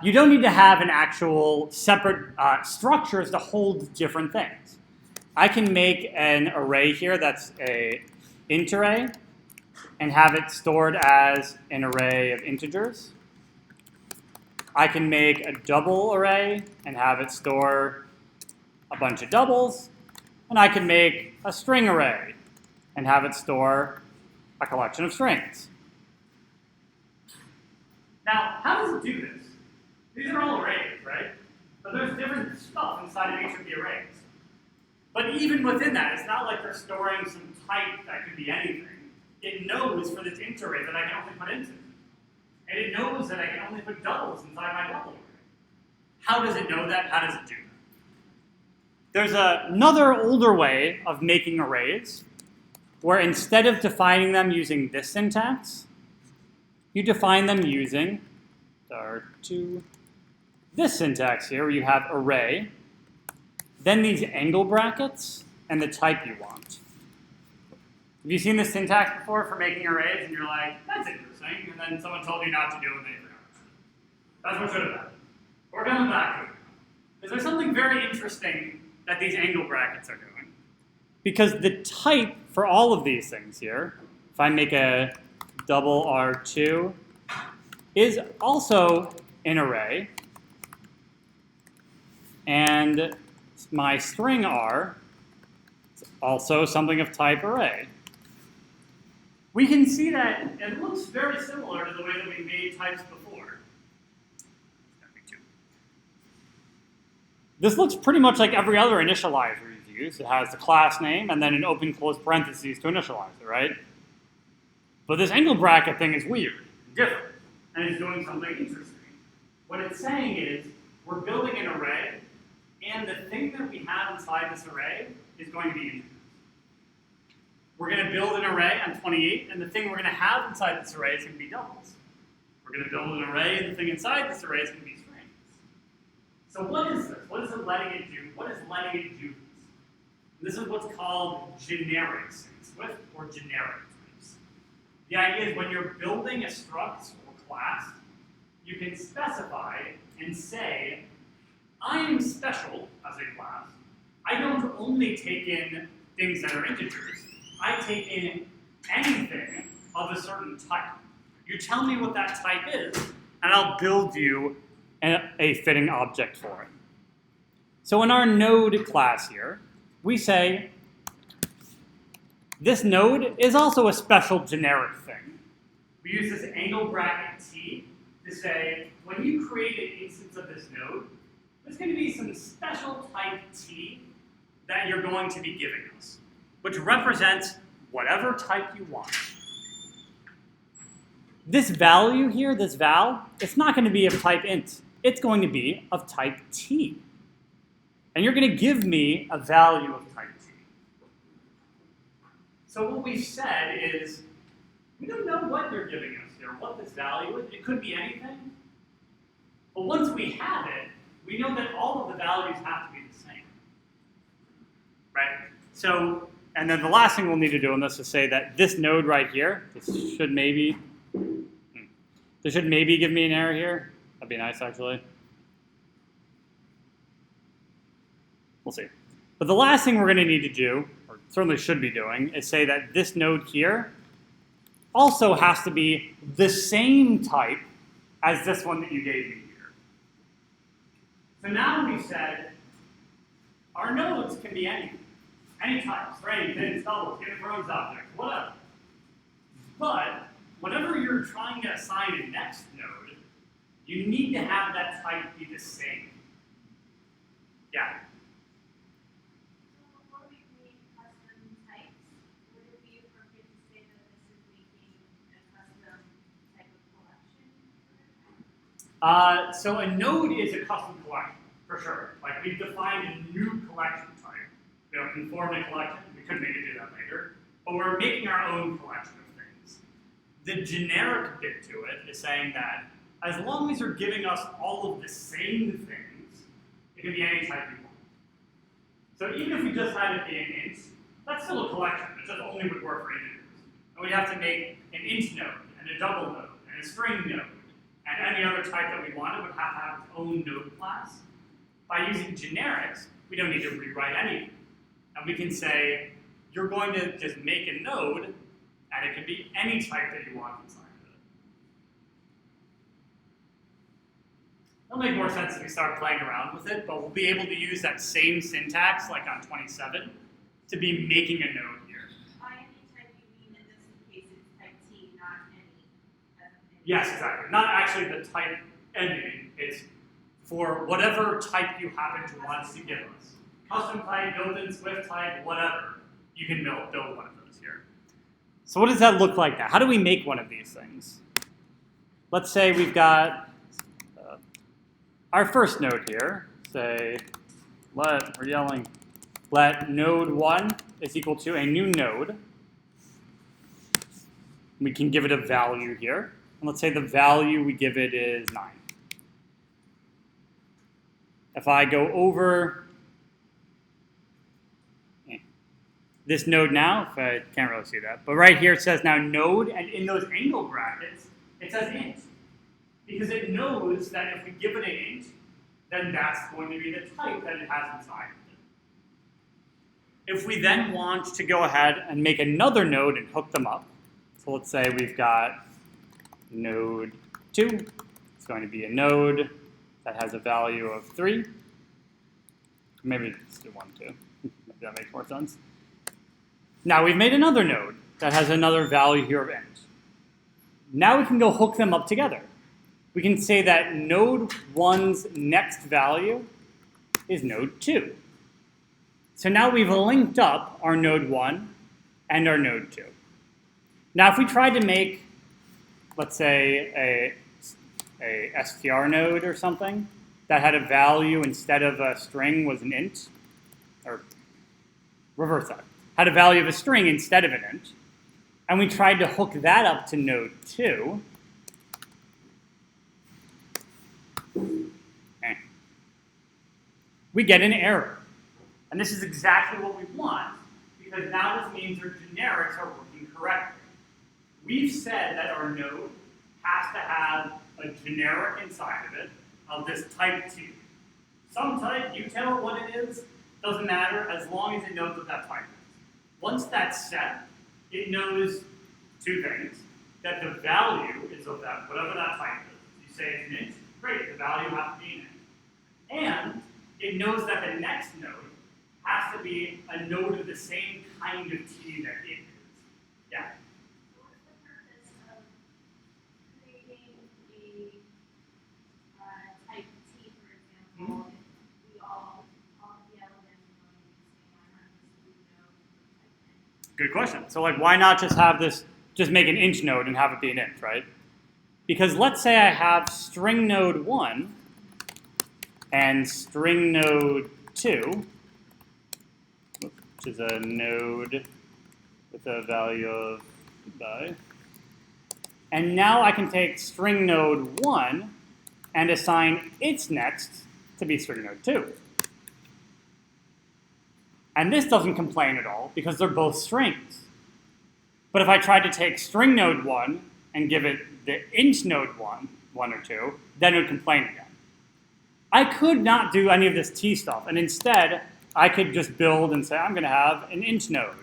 You don't need to have an actual separate structures to hold different things. I can make an array here that's a int array and have it stored as an array of integers. I can make a double array and have it store a bunch of doubles. And I can make a string array and have it store a collection of strings. Now, how does it do this? These are all arrays, right? But there's different stuff inside of each of the arrays. But even within that, it's not like they're storing some type that could be anything. It knows for this int array that I can only put ints in. And it knows that I can only put doubles inside my double array. How does it know that? How does it do that? There's another older way of making arrays where instead of defining them using this syntax, you define them using this syntax here, where you have array, then these angle brackets, and the type you want. Have you seen this syntax before for making arrays, and you're like, that's interesting, and then someone told you not to do it, and they forgot. That's what should have happened. We're coming back to it. Is there something very interesting that these angle brackets are doing? Because the type for all of these things here, if I make a double R2, is also an array, and my string R is also something of type array. We can see that it looks very similar to the way that we made types before. This looks pretty much like every other initializer you've used. It has the class name and then an open close parentheses to initialize it, right? But this angle bracket thing is weird, different, and it's doing something interesting. What it's saying is, we're building an array, and the thing that we have inside this array is going to be integers. We're going to build an array on 28, and the thing we're going to have inside this array is going to be doubles. We're going to build an array, and the thing inside this array is going to be strings. So what is this? What is it letting it do? What is letting it do this? This is what's called generic Swift or generic types. The idea is when you're building a struct or class, you can specify and say, I am special as a class. I don't only take in things that are integers. I take in anything of a certain type. You tell me what that type is, and I'll build you a fitting object for it. So in our node class here, we say, this node is also a special generic thing. We use this angle bracket T to say, when you create an instance of this node, there's going to be some special type T that you're going to be giving us, which represents whatever type you want. This value here, this val, it's not going to be of type int. It's going to be of type T. And you're going to give me a value of type T. So what we've said is, we don't know what you're giving us here, what this value is. It could be anything. But once we have it, we know that all of the values have to be the same. Right? So, and then the last thing we'll need to do on this is say that this node right here, this should maybe give me an error here. That'd be nice, actually. We'll see. But the last thing we're going to need to do, or certainly should be doing, is say that this node here also has to be the same type as this one that you gave me here. So now we've said our nodes can be any type, strings, ints, doubles, Game of Thrones objects, whatever. But whenever you're trying to assign a next node, you need to have that type be the same. Yeah? So before we create custom types, would it be appropriate to say that this is making a custom type of collection? So a node is a custom collection, for sure. Like we've defined a new collection type. We don't conform to collection. We could maybe do that later. but we're making our own collection of things. The generic bit to it is saying that as long as you're giving us all of the same things, it can be any type you want. So even if we just had it be an int, that's still a collection. It just only would work for integers. And we'd have to make an int node, and a double node, and a string node, and any other type that we wanted would have to have its own node class. By using generics, we don't need to rewrite anything. And we can say, you're going to just make a node, and it can be any type that you want inside of it. It'll make more sense if we start playing around with it, but we'll be able to use that same syntax, like on 27, to be making a node here. By any type, you mean in this case it's type T, not any. Yes, exactly. Not actually the type any, it's for whatever type you happen to want to give us. Custom type, built-in Swift type, whatever. You can build one of those here. So what does that look like now? How do we make one of these things? Let's say we've got our first node here. Say, let node 1 is equal to a new node. We can give it a value here. And let's say the value we give it is 9. If I go over this node now, if I can't really see that, but right here it says now node, and in those angle brackets, it says int. Because it knows that if we give it an int, then that's going to be the type that it has inside of it. If we then want to go ahead and make another node and hook them up, so let's say we've got node 2. It's going to be a node that has a value of 3. Maybe just do 1, 2. Maybe that makes more sense. Now we've made another node that has another value here of int. Now we can go hook them up together. We can say that node 1's next value is node 2. So now we've linked up our node 1 and our node 2. Now if we tried to make, let's say, a str node or something that had a value instead of a string was an int, or reverse that, had a value of a string instead of an int, and we tried to hook that up to node 2, we get an error. And this is exactly what we want, because now this means our generics are working correctly. We've said that our node has to have a generic inside of it of this type T. Some type, you tell it what it is, doesn't matter as long as it knows what that type is. Once that's set, it knows two things, that the value is of that, whatever that type is. You say it's an int, great, the value has to be an int. And it knows that the next node has to be a node of the same kind of T that it is. Yeah? So what's the purpose of creating a type T, for example, if we all the elements are going to be the same, why not just do node for type N? Good question. So like, why not just have this, just make an int node and have it be an int, right? Because let's say I have string node 1 and string node 2, which is a node with a value of goodbye. And now I can take string node 1 and assign its next to be string node 2. And this doesn't complain at all because they're both strings. But if I tried to take string node 1 and give it the int node 1 or 2, then it would complain again. I could not do any of this T stuff, and instead, I could just build and say, I'm going to have an int node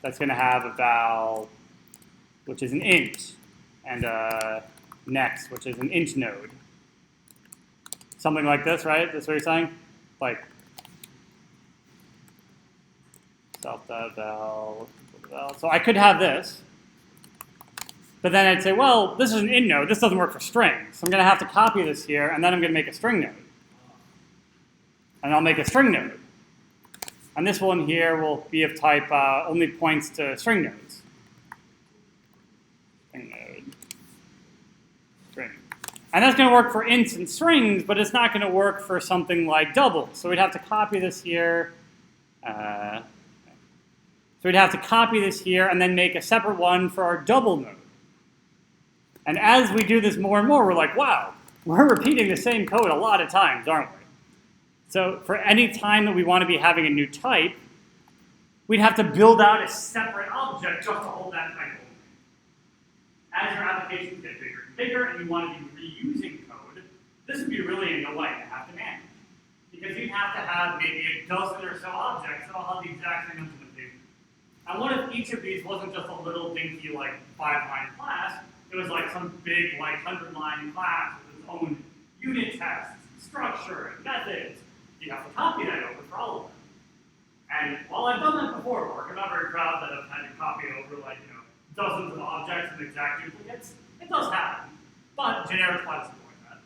that's going to have a val, which is an int, and a next, which is an int node. Something like this, right? That's what you're saying? Like, val. So I could have this, but then I'd say, well, this is an int node. This doesn't work for strings. So I'm going to have to copy this here, and then I'm going to make a string node. And I'll make a string node. And this one here will be of type only points to string nodes. String node. String. And that's going to work for ints and strings, but it's not going to work for something like doubles. So we'd have to copy this here. So we'd have to copy this here and then make a separate one for our double node. And as we do this more and more, we're like, wow, we're repeating the same code a lot of times, aren't we? So for any time that we want to be having a new type, we'd have to build out a separate object just to hold that type open. As your applications get bigger and bigger and you want to be reusing code, this would be really annoying to have to manage. Because you'd have to have maybe a dozen or so objects that all have the exact same implementation. And what if each of these wasn't just a little dinky, like, 5-line class? It was like some big, like, 100-line class with its own unit tests, structure, and methods. You have to copy that over for all of them. And while I've done that before, Mark, I'm not very proud that I've had to copy over, like, dozens of objects and exact duplicates. It does happen. But generics try to support that.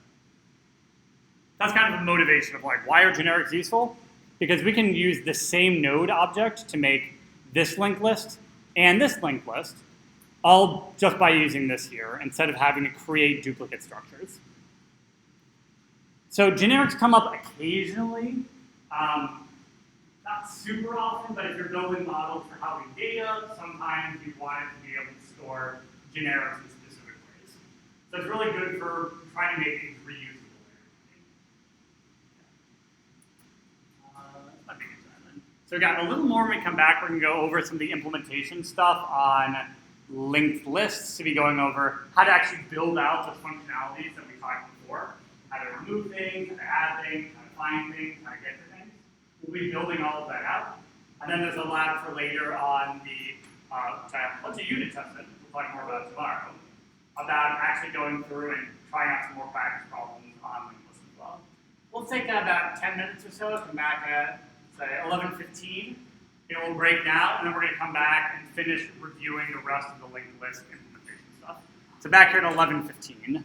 That's kind of a motivation of, like, why are generics useful? Because we can use the same node object to make this linked list and this linked list, all just by using this here, instead of having to create duplicate structures. So generics come up occasionally, not super often, but if you're building models for housing data, sometimes you want it to be able to store generics in specific ways. So it's really good for trying to make things reusable. So we got a little more when we come back. We're going to go over some of the implementation stuff on linked lists, to be going over how to actually build out the functionalities that we talked before, how to remove things, how to add things, how to find things, how to get to things. We'll be building all of that out. And then there's a lab for later on the, which I have a bunch of unit tests that we'll talk more about tomorrow, about actually going through and trying out some more practice problems on linked lists as well. We'll take about 10 minutes or so, come back at, say, 11:15. We'll break now, and then we're going to come back and finish reviewing the rest of the linked list implementation stuff. So back here at 11:15.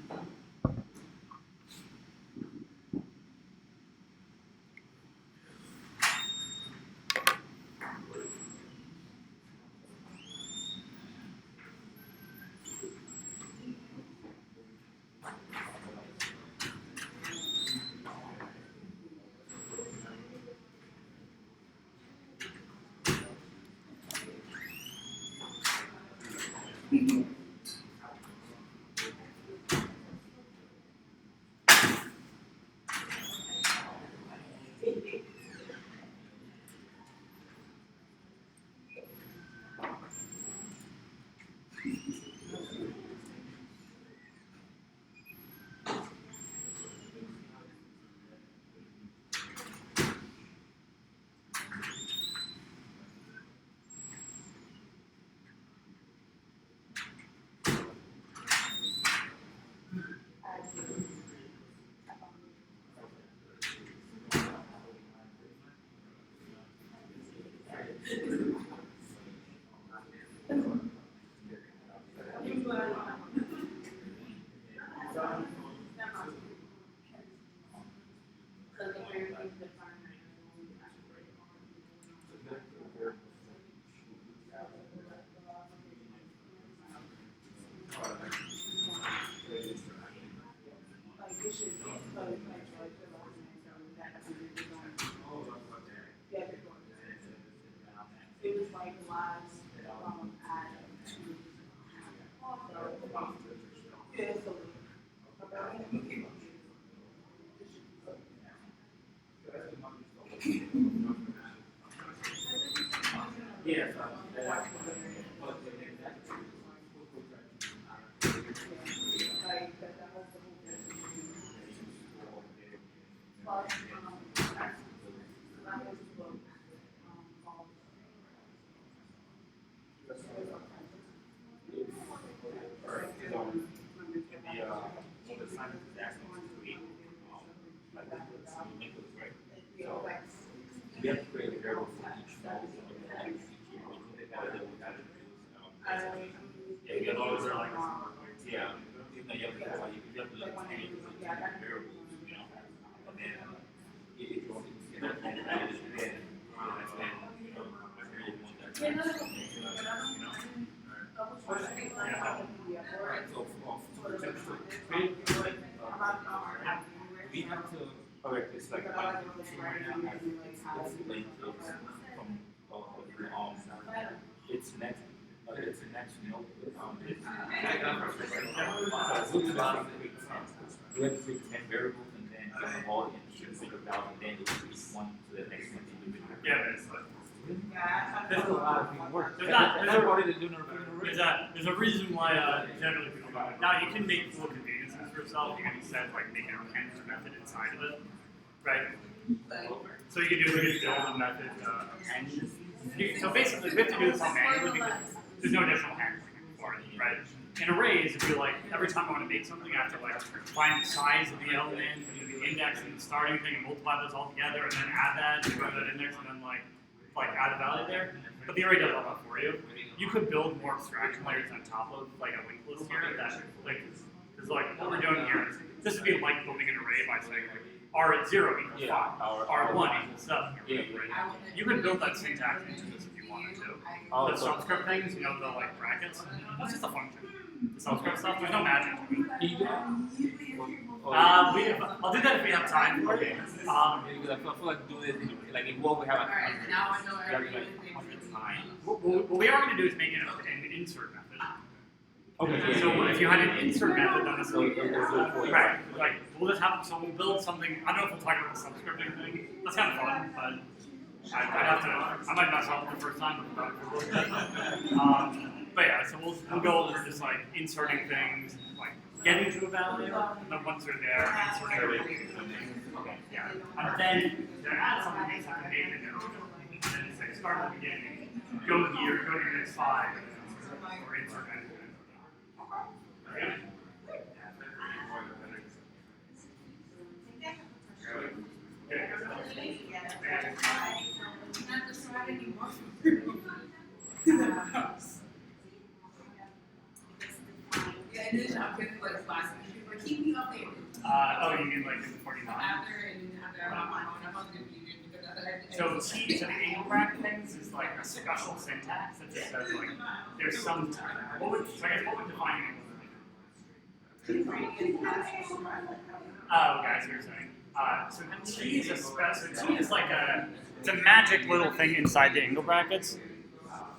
It was like lives We have to create a variable for each node. Yeah, because those are like, yeah, you know, you have to change variables, you know, and then if you want to get that and add it in, then, you know, I really want that. You know, alright, so create, we have to, alright, it's like, it's linked from all know, so we have to create 10 variables and then give them all the inputs for your value, and then you increase one to the next one individually. Yeah, basically. That's a lot of work. There's a reason why generally people do it. Now you can make full conveniences for yourself. You can set like make an append method inside of it, right? So you can do build a method append. So basically, we have to do this all manually because there's no additional handling for it, right? In arrays, if you're like every time I want to make something, I have to like find the size of the element and do the index and the starting thing and multiply those all together and then add that and run that index and then like add a value there. But the array does all that for you. You could build more abstraction layers on top of like a linked list here that like is like what we're doing here is this would be like building an array by saying like R at 0 equals 5, R1 equals 7. Right? You could build that syntax into this if you wanted to. The subscript things, you know, the like brackets, that's just a function. The subscript stuff, there's no magic to it. Can you do that? I'll do that if we have time for it. Because I feel like doing it, like in what we have Alright, now I know we have everything. like 100 times. What we are going to do is make an insert method. Okay, So if you had an insert method, then this would yeah. right. Like we'll just have so we'll build something. I don't know if we'll talk about the subscripting thing. That's kind of fun, but I'd have to. I might mess up the first time. But yeah, so we'll go over just like inserting things, like getting to a value, and then once they're there, inserting it. Okay, yeah. And then to add something, you have to make a node, and then say start at the beginning, go here, go to next 5, or insert it. Okay. Not the slide anymore. Yeah, it is. I'm getting like last week. But keep me updated. Oh, you mean like in 49? After I'm on, I'm not gonna be good because So T to the angle bracket things is like a special syntax that just says like there's some so I guess what would define angle? Oh, okay, I see what you're saying. So T is T is like it's a magic little thing inside the angle brackets.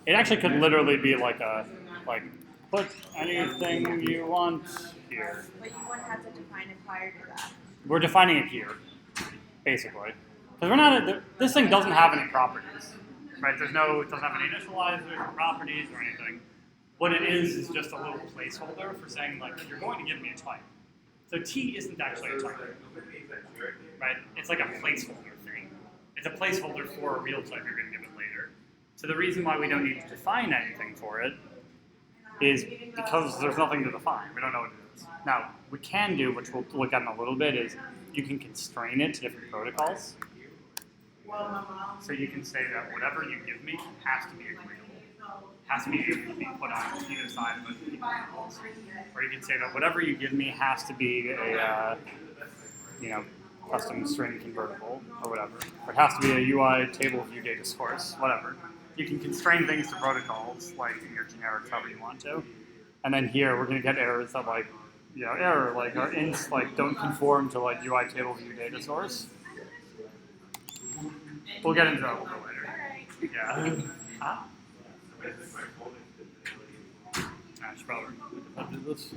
It actually could literally be like put anything you want here. But you wouldn't have to define it prior to that. We're defining it here, basically. Because we're not, this thing doesn't have any properties, right? It doesn't have any initializers or properties or anything. What it is just a little placeholder for saying like, you're going to give me a type. So T isn't actually a type, right? It's like a placeholder thing. It's a placeholder for a real type you're going to give it later. So the reason why we don't need to define anything for it is because there's nothing to define. We don't know what it is. Now, we can do, which we'll look at in a little bit, is you can constrain it to different protocols. So you can say that whatever you give me has to be agreeable. Has to be able to be put on either side of it. Or you can say that whatever you give me has to be a, custom string convertible or whatever. Or it has to be a UI table view data source, whatever. You can constrain things to protocols, like in your generic however you want to. And then here we're going to get errors that like, error, like our ints like don't conform to like UI table view data source. We'll get into that a little later. Yeah. Huh? I should probably do this.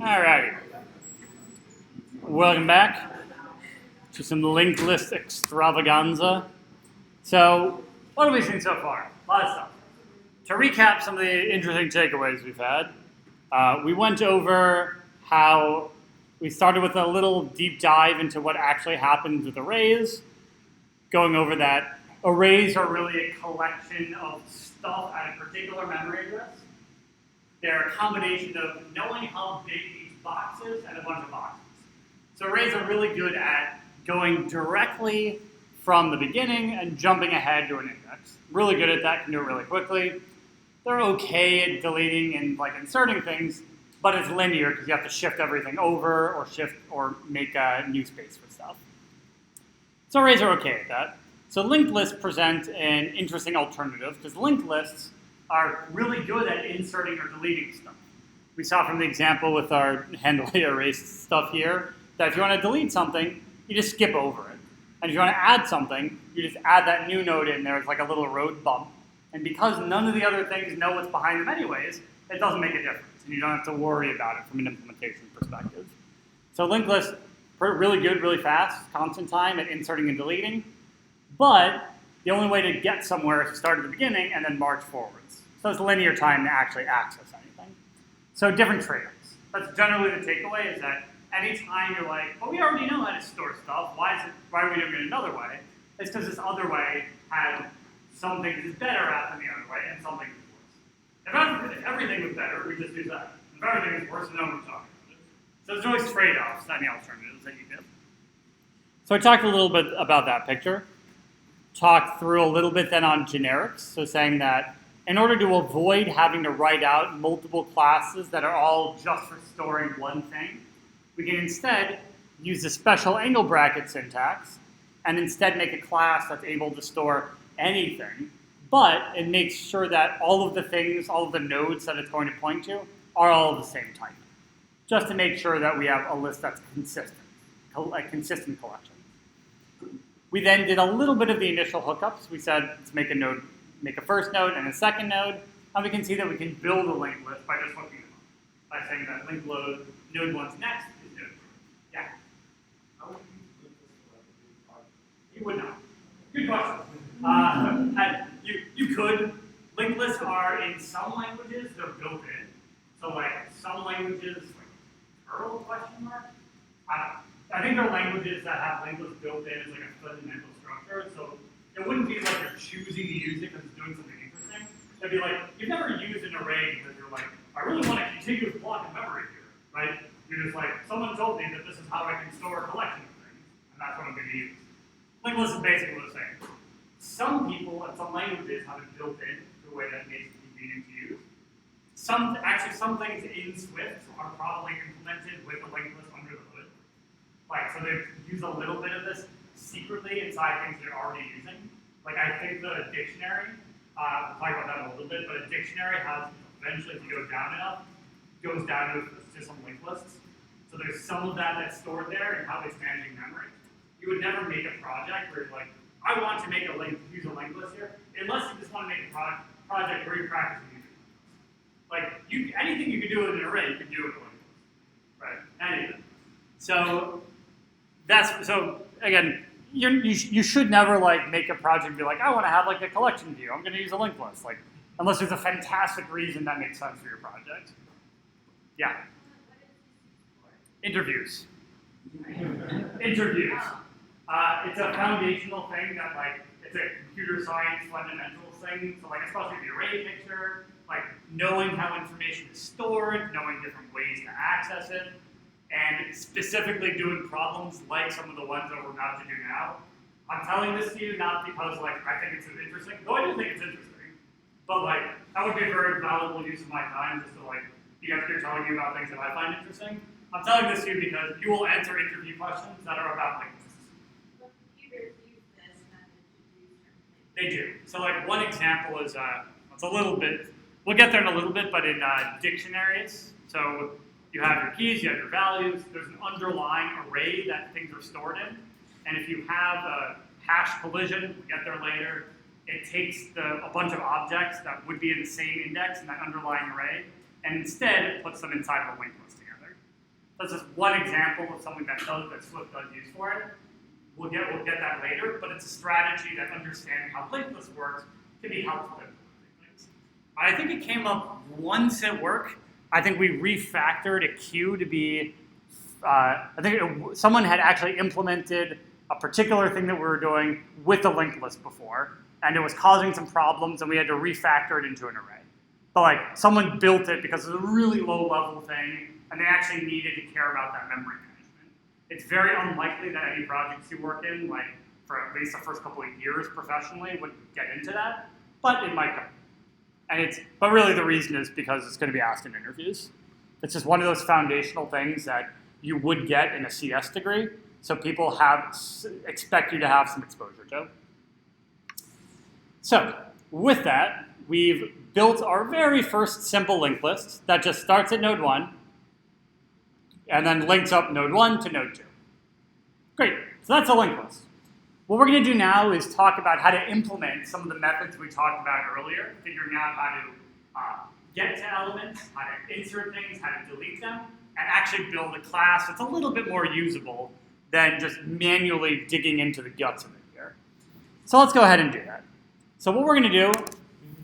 All right. Welcome back to some linked list extravaganza. So what have we seen so far? A lot of stuff. To recap some of the interesting takeaways we've had, we went over how we started with a little deep dive into what actually happens with arrays, going over that arrays are really a collection of stuff at a particular memory address. They're a combination of knowing how big each box is and a bunch of boxes. So arrays are really good at going directly from the beginning and jumping ahead to an index. Really good at that, can do it really quickly. They're okay at deleting and like inserting things, but it's linear because you have to shift everything over or make a new space for stuff. So arrays are okay at that. So linked lists present an interesting alternative because linked lists are really good at inserting or deleting stuff. We saw from the example with our handily erased stuff here that if you want to delete something, you just skip over it. And if you want to add something, you just add that new node in there. It's like a little road bump. And because none of the other things know what's behind them anyways, it doesn't make a difference. And you don't have to worry about it from an implementation perspective. So linked lists are really good, really fast, constant time at inserting and deleting. But the only way to get somewhere is to start at the beginning and then march forwards. So it's linear time to actually access anything. So different trade-offs. That's generally the takeaway is that anytime you're like, well, we already know how to store stuff. Why are we doing it another way? It's because this other way had some things it's better at than the other way, and some things is worse. If everything was better, we just do that. If everything is worse, then no one would talk about it. So there's always trade-offs, not any alternatives that you give. So I talked a little bit about that picture. Talked through a little bit then on generics, so saying that in order to avoid having to write out multiple classes that are all just for storing one thing, we can instead use the special angle bracket syntax and instead make a class that's able to store anything, but it makes sure that all of the things, all of the nodes that it's going to point to are all of the same type, just to make sure that we have a list that's consistent, a consistent collection. We then did a little bit of the initial hookups. We said, let's make a node, make a first node and a second node, and we can see that we can build a linked list by just hooking them up, by saying that linked node 1's next is node 2. Yeah? How would you link this to like a big project? You would not. Good question. You could. Linked lists are, in some languages, they're built in. So like some languages, like Turtle question mark? I don't know. I think there are languages that have linked lists built in as like a fundamental structure. So it wouldn't be like you're choosing to use it because it's doing something interesting. It'd be like, you've never used an array because you're like, I really want a contiguous block of memory here, right? You're just like, someone told me that this is how I can store a collection of things, and that's what I'm going to use. Linked list is basically what it's saying. Some people and some languages have it built in to a way that makes it convenient to use. Some things in Swift are probably implemented with a linked list under the hood. Like, so they use a little bit of this secretly inside things they're already using. Like, I think the dictionary, we'll talk about that in a little bit, but a dictionary has, eventually, if you go down enough, goes down to some linked lists. So there's some of that that's stored there and how it's managing memory. You would never make a project where you're like, I want to make a link, use a linked list here, unless you just want to make a project where you practice using it. Like, anything you can do with an array, you can do with a linked list, right? Anything. So again, you should never like make a project and be like, I want to have like a collection view. I'm going to use a linked list, like unless there's a fantastic reason that makes sense for your project. Yeah. Interviews. Interviews. It's a foundational thing that like it's a computer science fundamentals thing. So like especially the array picture, like knowing how information is stored, knowing different ways to access it, and specifically doing problems like some of the ones that we're about to do now. I'm telling this to you not because like I think it's interesting, though I do think it's interesting, but like that would be a very valuable use of my time just to like be up here telling you about things that I find interesting. I'm telling this to you because you will answer interview questions that are about like this. But computers use this method to do certain things. They do. So like one example is, it's a little bit, we'll get there in a little bit, but in dictionaries, so you have your keys, you have your values, there's an underlying array that things are stored in, and if you have a hash collision, we'll get there later, it takes a bunch of objects that would be in the same index in that underlying array, and instead it puts them inside of a linked list together. That's just one example of something that Swift does use for it. we'll get that later, but it's a strategy that understanding how linked list works can be helpful in implementing things. I think it came up once at work. I think we refactored a queue to be, someone had actually implemented a particular thing that we were doing with the linked list before, and it was causing some problems, and we had to refactor it into an array. But like, someone built it because it's a really low-level thing, and they actually needed to care about that memory management. It's very unlikely that any projects you work in, like for at least the first couple of years professionally, would get into that, but it might come. But really the reason is because it's going to be asked in interviews. It's just one of those foundational things that you would get in a CS degree, so people expect you to have some exposure to. So with that, we've built our very first simple linked list that just starts at node 1 and then links up node 1 to node 2. Great, so that's a linked list. What we're going to do now is talk about how to implement some of the methods we talked about earlier, figuring out how to get to elements, how to insert things, how to delete them, and actually build a class that's a little bit more usable than just manually digging into the guts of it here. So let's go ahead and do that. So what we're going to do,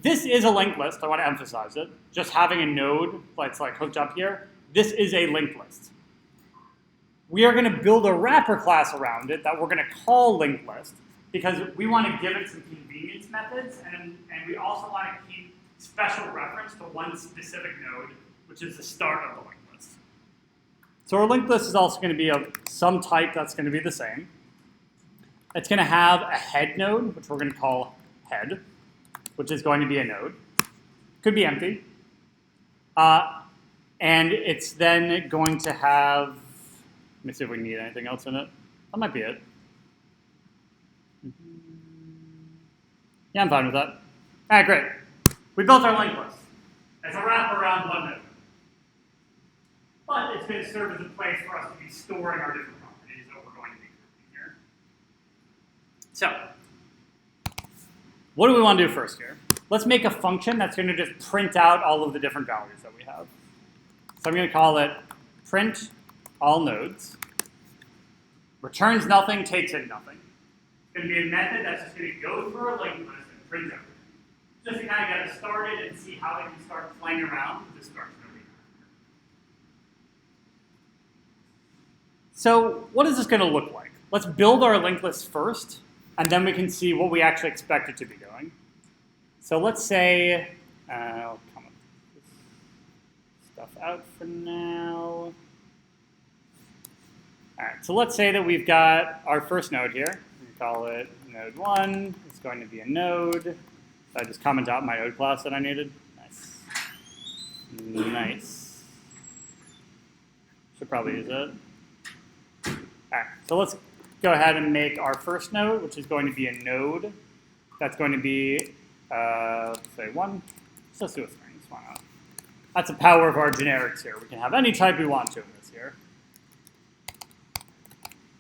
this is a linked list. I want to emphasize it. Just having a node that's like hooked up here, this is a linked list. We are going to build a wrapper class around it that we're going to call linked list because we want to give it some convenience methods, and we also want to keep special reference to one specific node, which is the start of the linked list. So our linked list is also going to be of some type that's going to be the same. It's going to have a head node, which we're going to call head, which is going to be a node. Could be empty. And it's then going to have, let me see if we need anything else in it. That might be it. Yeah, I'm fine with that. All right, great. We built our linked list. It's a wrap around one node. But it's going to serve as a place for us to be storing our different properties that we're going to be grouping here. So, what do we want to do first here? Let's make a function that's going to just print out all of the different values that we have. So I'm going to call it print all nodes. Returns nothing, takes in nothing. It's going to be a method that's just going to go through our linked list and print everything. Just to kind of get it started and see how it can start playing around with the structure that we have. So what is this going to look like? Let's build our linked list first, and then we can see what we actually expect it to be doing. So let's say, I'll comment this stuff out for now. All right, so let's say that we've got our first node here. We call it node 1. It's going to be a node. So I just comment out my node class that I needed. Nice. Nice. Should probably use it. All right, so let's go ahead and make our first node, which is going to be a node. That's going to be, say 1. So let's do a strings, why not? That's the power of our generics here. We can have any type we want to in this here.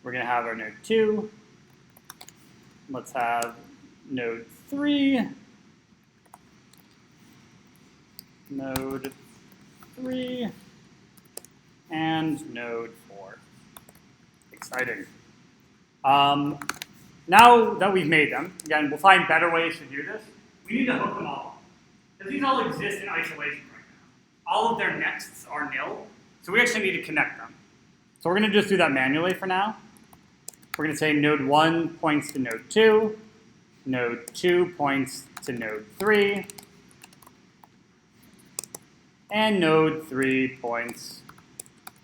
We're going to have our node 2. Let's have node 3. Node 3. And node 4. Exciting. Now that we've made them, again, we'll find better ways to do this. We need to hook them all up. Because these all exist in isolation right now. All of their nexts are nil, so we actually need to connect them. So we're going to just do that manually for now. We're going to say node 1 points to node 2, node 2 points to node 3, and node 3 points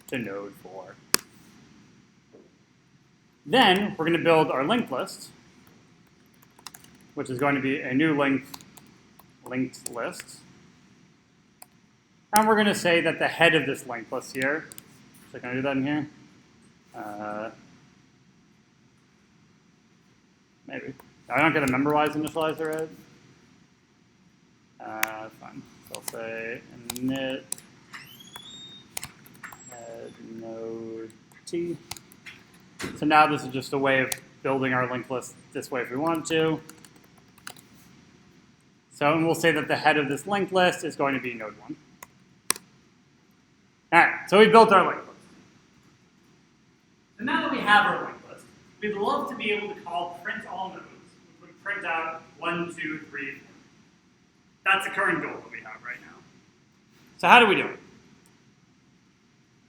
to node 4. Then we're going to build our linked list, which is going to be a new linked list. And we're going to say that the head of this linked list here, so can I do that in here? Maybe. I don't get a memorize initializer, right? Fine. So I'll say init head node t. So now this is just a way of building our linked list this way if we want to. So and we'll say that the head of this linked list is going to be node 1. All right, so we built our linked list. So now that we have our linked list, we'd love to be able to call print all nodes, which would print out 1, 2, 3, 4. That's the current goal that we have right now. So how do we do it?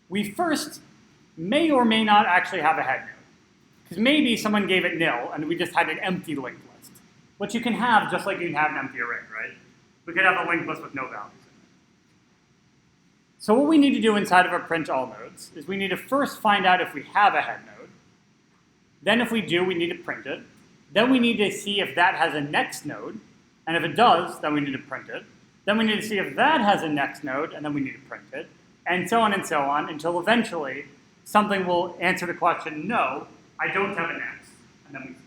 We first may or may not actually have a head node. Because maybe someone gave it nil, and we just had an empty linked list. Which you can have just like you can have an empty array, right? We could have a linked list with no values in it. So what we need to do inside of our print all nodes is we need to first find out if we have a head node. Then if we do, we need to print it. Then we need to see if that has a next node. And if it does, then we need to print it. Then we need to see if that has a next node, and then we need to print it. And so on, until eventually something will answer the question, no, I don't have a next, and then we stop.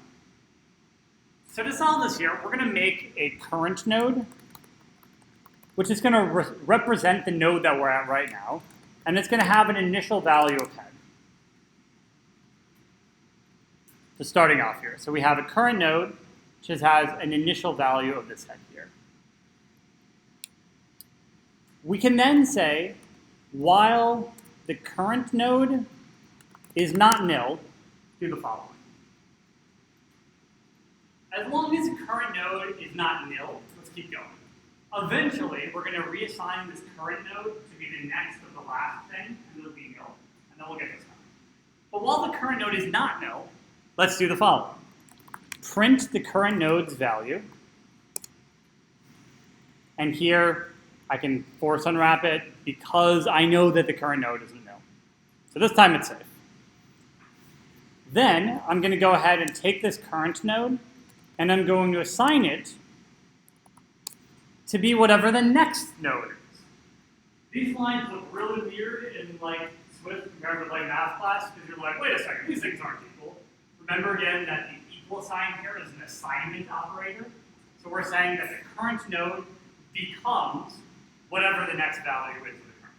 So to solve this here, we're going to make a current node, which is going to represent the node that we're at right now, and it's going to have an initial value of head. So starting off here, so we have a current node, which has an initial value of this head here. We can then say, while the current node is not nil, do the following. As long as the current node is not nil, let's keep going. Eventually, we're going to reassign this current node to be the next of the last thing, and it'll be nil, and then we'll get this done. But while the current node is not nil, let's do the following. Print the current node's value, and here I can force unwrap it because I know that the current node isn't nil. So this time it's safe. Then I'm going to go ahead and take this current node, and I'm going to assign it to be whatever the next node is. These lines look really weird in like Swift compared to like math class because you're like, wait a second, these things aren't equal. Remember again that the equal sign here is an assignment operator. So we're saying that the current node becomes whatever the next value is of the current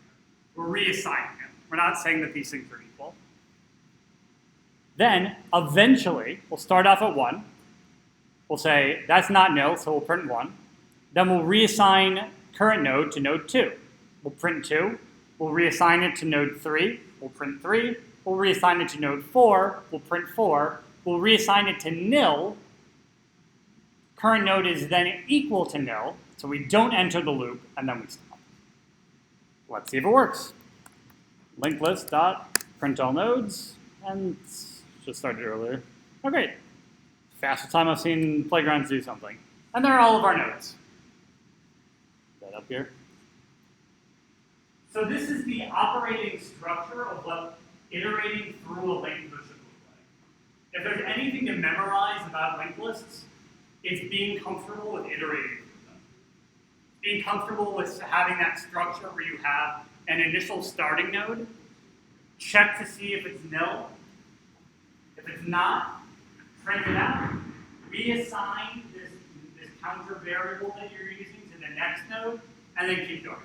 node. We're reassigning it. We're not saying that these things are equal. Then, eventually, we'll start off at 1. We'll say, that's not nil, so we'll print 1. Then we'll reassign current node to node 2. We'll print 2. We'll reassign it to node 3. We'll print 3. We'll reassign it to node 4. We'll print 4. We'll reassign it to nil. Current node is then equal to nil, so we don't enter the loop, and then we stop. Let's see if it works. Linked list dot print all nodes, and just started earlier. Oh, great. Fastest time I've seen playgrounds do something. And there are all of our nodes. That up here. So this is the operating structure of what iterating through a linked list should look like. If there's anything to memorize about linked lists, it's being comfortable with iterating through them. Being comfortable with having that structure where you have an initial starting node, check to see if it's nil. If it's not, print it out. Reassign this counter variable that you're using to the next node, and then keep going.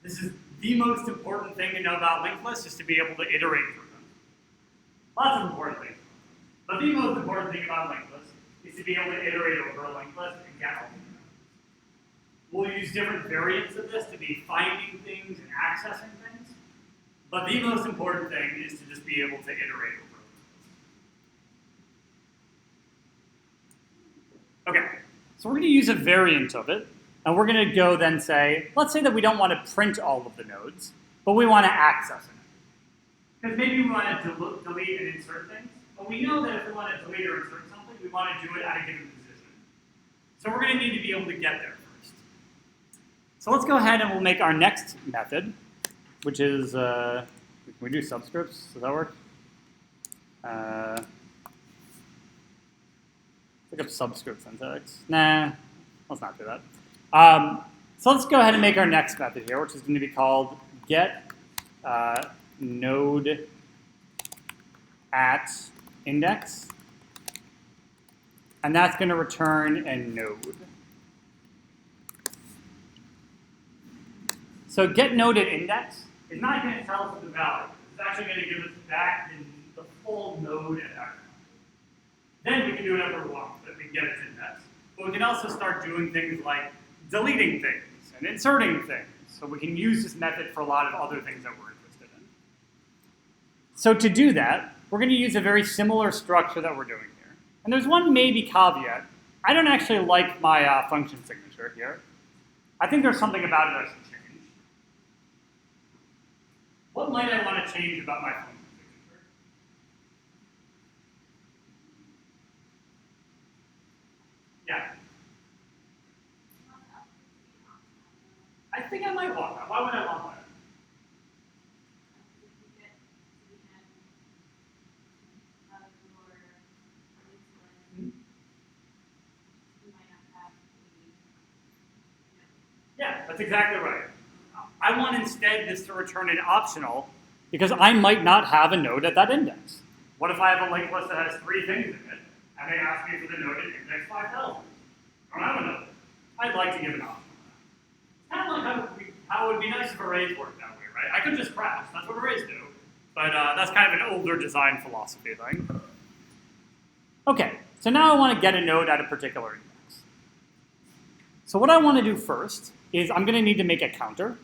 This is the most important thing to know about linked lists, is to be able to iterate through them. Lots of important things. But the most important thing about linked lists is to be able to iterate over a linked list and get all of them. We'll use different variants of this to be finding things and accessing things. But the most important thing is to just be able to iterate over a linked list. Okay, so we're going to use a variant of it. And we're going to go then say, let's say that we don't want to print all of the nodes, but we want to access it. Because maybe we want to delete and insert things. But we know that if we want to delete or insert something, we want to do it at a given position. So we're going to need to be able to get there first. So let's go ahead and we'll make our next method, which is, can we do subscripts? Does that work? Look up subscript syntax. Nah, let's not do that. So let's go ahead and make our next method here, which is going to be called get node at index. And that's going to return a node. So get node at index is not going to tell us the value. It's actually going to give us back the full node at x. Then we can do whatever we want if we can get its index. But we can also start doing things like deleting things and inserting things. So we can use this method for a lot of other things that we're interested in. So to do that, we're going to use a very similar structure that we're doing here. And there's one maybe caveat. I don't actually like my function signature here. I think there's something about it I should change. What might I want to change about my function signature? Yeah. I think I might want that. Why would I want that? Yeah, that's exactly right. I want instead this to return an optional because I might not have a node at that index. What if I have a linked list that has 3 things in it and they ask me for the node at index 5000? I don't have a node. I'd like to give an optional. It's kind of like how it would be nice if arrays worked that way, right? I could just crash. That's what arrays do. But that's kind of an older design philosophy thing. Okay, so now I want to get a node at a particular index. So what I want to do first is I'm going to need to make a counter.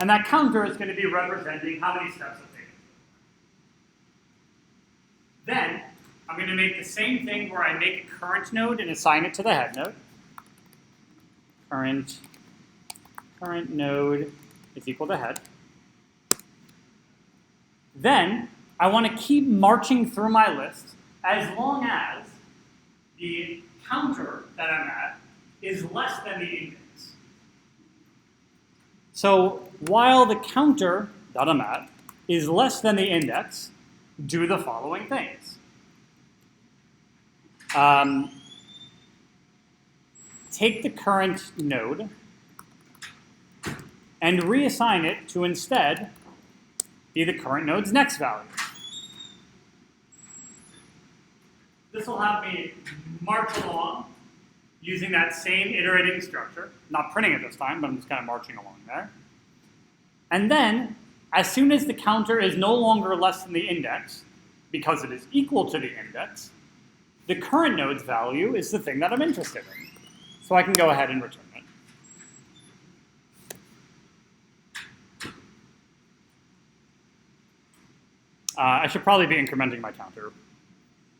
And that counter is going to be representing how many steps I've taken. Then I'm going to make the same thing where I make a current node and assign it to the head node. Current node is equal to head. Then I want to keep marching through my list as long as the counter that I'm at is less than the index. So while the counter that I'm at is less than the index, do the following things. Take the current node and reassign it to instead be the current node's next value. This will have me march along using that same iterating structure. Not printing it this time, but I'm just kind of marching along there. And then, as soon as the counter is no longer less than the index, because it is equal to the index, the current node's value is the thing that I'm interested in. So I can go ahead and return it. I should probably be incrementing my counter.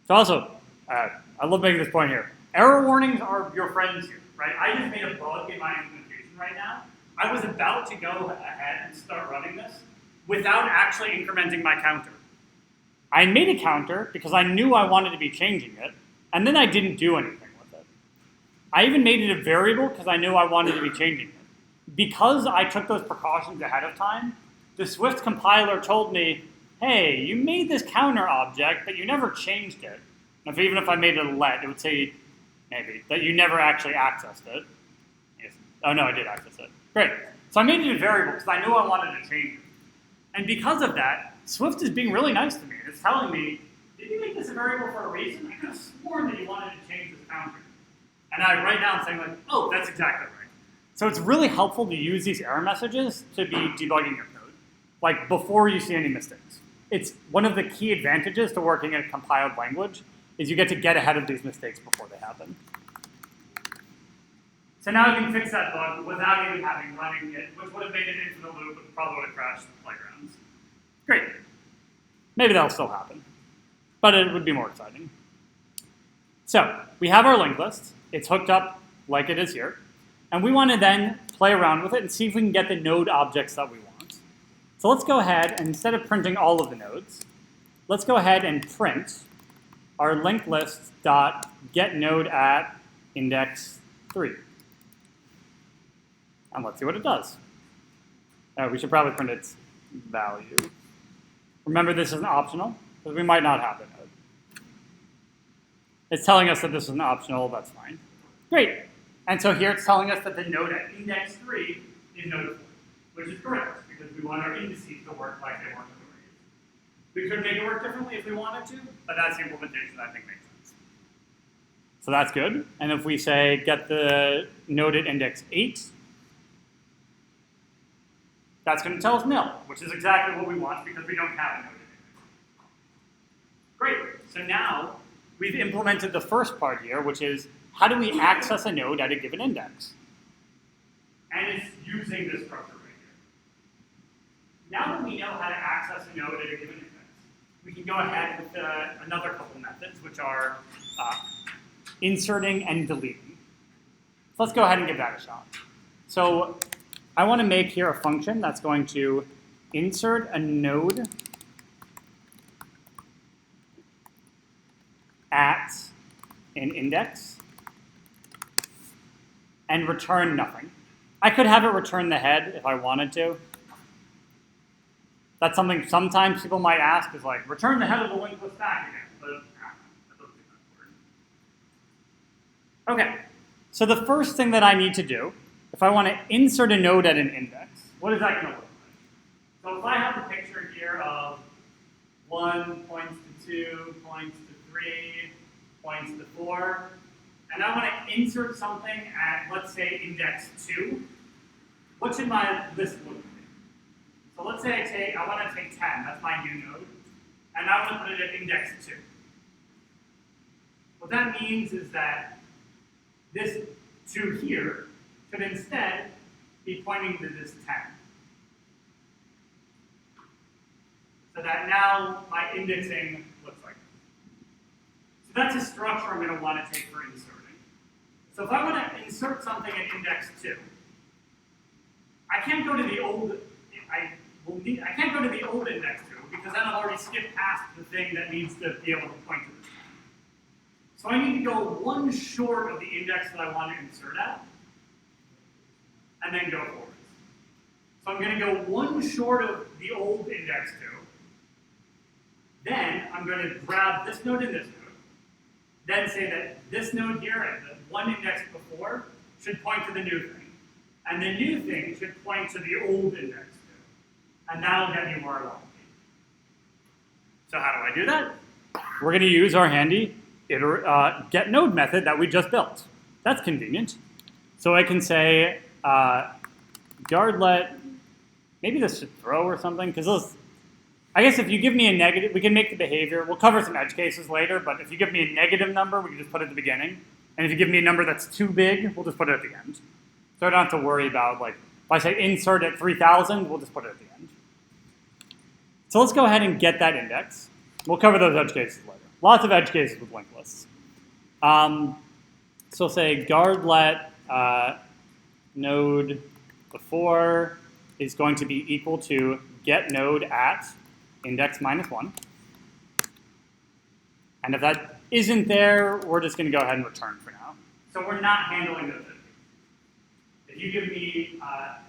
So also, I love making this point here. Error warnings are your friends here, right? I just made a bug in my implementation right now. I was about to go ahead and start running this without actually incrementing my counter. I made a counter because I knew I wanted to be changing it, and then I didn't do anything with it. I even made it a variable because I knew I wanted to be changing it. Because I took those precautions ahead of time, the Swift compiler told me, hey, you made this counter object, but you never changed it. And even if I made it a let, it would say, maybe, that you never actually accessed it. Yes. Oh no, I did access it. Great. So I made it a variable because I knew I wanted to change it. And because of that, Swift is being really nice to me. It's telling me, did you make this a variable for a reason? I could have sworn that you wanted to change this counter. And right now I'm saying like, oh, that's exactly right. So it's really helpful to use these error messages to be debugging your code, like before you see any mistakes. It's one of the key advantages to working in a compiled language is you get to get ahead of these mistakes before they happen. So now you can fix that bug without even having running it, which would have made it into the loop and probably would have crashed the playgrounds. Great. Maybe that'll still happen, but it would be more exciting. So we have our linked list. It's hooked up like it is here. And we want to then play around with it and see if we can get the node objects that we want. So let's go ahead, and instead of printing all of the nodes, let's go ahead and print our linked list dot get node at index 3. And let's see what it does. We should probably print its value. Remember, this is an optional, because we might not have the node. It's telling us that this is an optional, that's fine. Great. And so here it's telling us that the node at index 3 is node 4, which is correct, because we want our indices to work like they work with arrays. We could make it work differently if we wanted to, but that's the implementation that I think makes sense. So that's good. And if we say get the node at index 8, that's going to tell us nil, which is exactly what we want because we don't have a node at index 8. Great. So now we've implemented the first part here, which is how do we access a node at a given index? And it's using this structure right here. Now that we know how to access a node at a given index, we can go ahead with another couple methods, which are inserting and deleting. So let's go ahead and give that a shot. So I want to make here a function that's going to insert a node at an index and return nothing. I could have it return the head if I wanted to. That's something sometimes people might ask is like, return the head of the linked list back again. But that doesn't seem that word. Okay, so the first thing that I need to do, if I want to insert a node at an index, what is that going to look like? So if I have the picture here of 1 points to 2, points to 3, points to 4, and I want to insert something at, let's say, index 2, what should my list look like? So let's say I want to take 10, that's my new node, and I want to put it at index 2. What that means is that this 2 here should instead be pointing to this 10. So that now my indexing looks like this. So that's a structure I'm going to want to take for inserting. So if I want to insert something at index 2, I can't go to the old index 2 because then I've already skipped past the thing that needs to be able to point to this 10. So I need to go one short of the index that I want to insert at, and then go forwards. So I'm going to go one short of the old index 2. Then I'm going to grab this node and this node. Then say that this node here and the one index before should point to the new thing. And the new thing should point to the old index 2. And that'll get me where I want to be. So how do I do that? We're going to use our handy getNode method that we just built. That's convenient. So I can say yardlet, maybe this should throw or something, because I guess if you give me a negative, we can make the behavior. We'll cover some edge cases later, but if you give me a negative number, we can just put it at the beginning. And if you give me a number that's too big, we'll just put it at the end. So I don't have to worry about, like, if I say insert at 3,000, we'll just put it at the end. So let's go ahead and get that index. We'll cover those edge cases later. Lots of edge cases with linked lists. So say guardlet node before is going to be equal to get node at index -1. And if that isn't there, we're just going to go ahead and return for now. So we're not handling those. If you give me a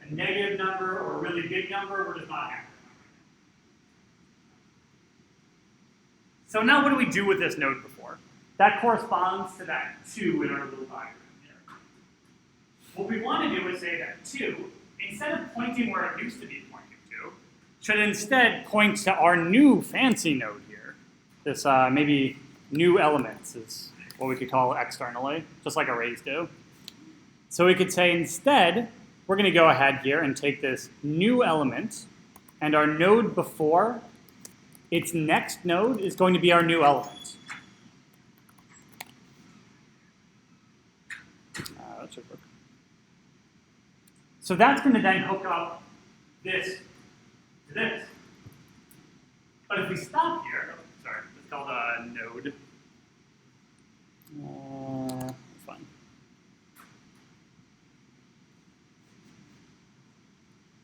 negative number or a really big number, we're just not handling it. So now what do we do with this node before? That corresponds to that 2 in our little diagram here. What we want to do is say that 2, instead of pointing where it used to be pointing to, should instead point to our new fancy node here. This maybe new elements is what we could call it externally, just like arrays do. So we could say instead, we're going to go ahead here and take this new element, and our node before its next node is going to be our new element. That should work. So that's going to then hook up this to this. But if we stop here, sorry, it's called a node. That's fine.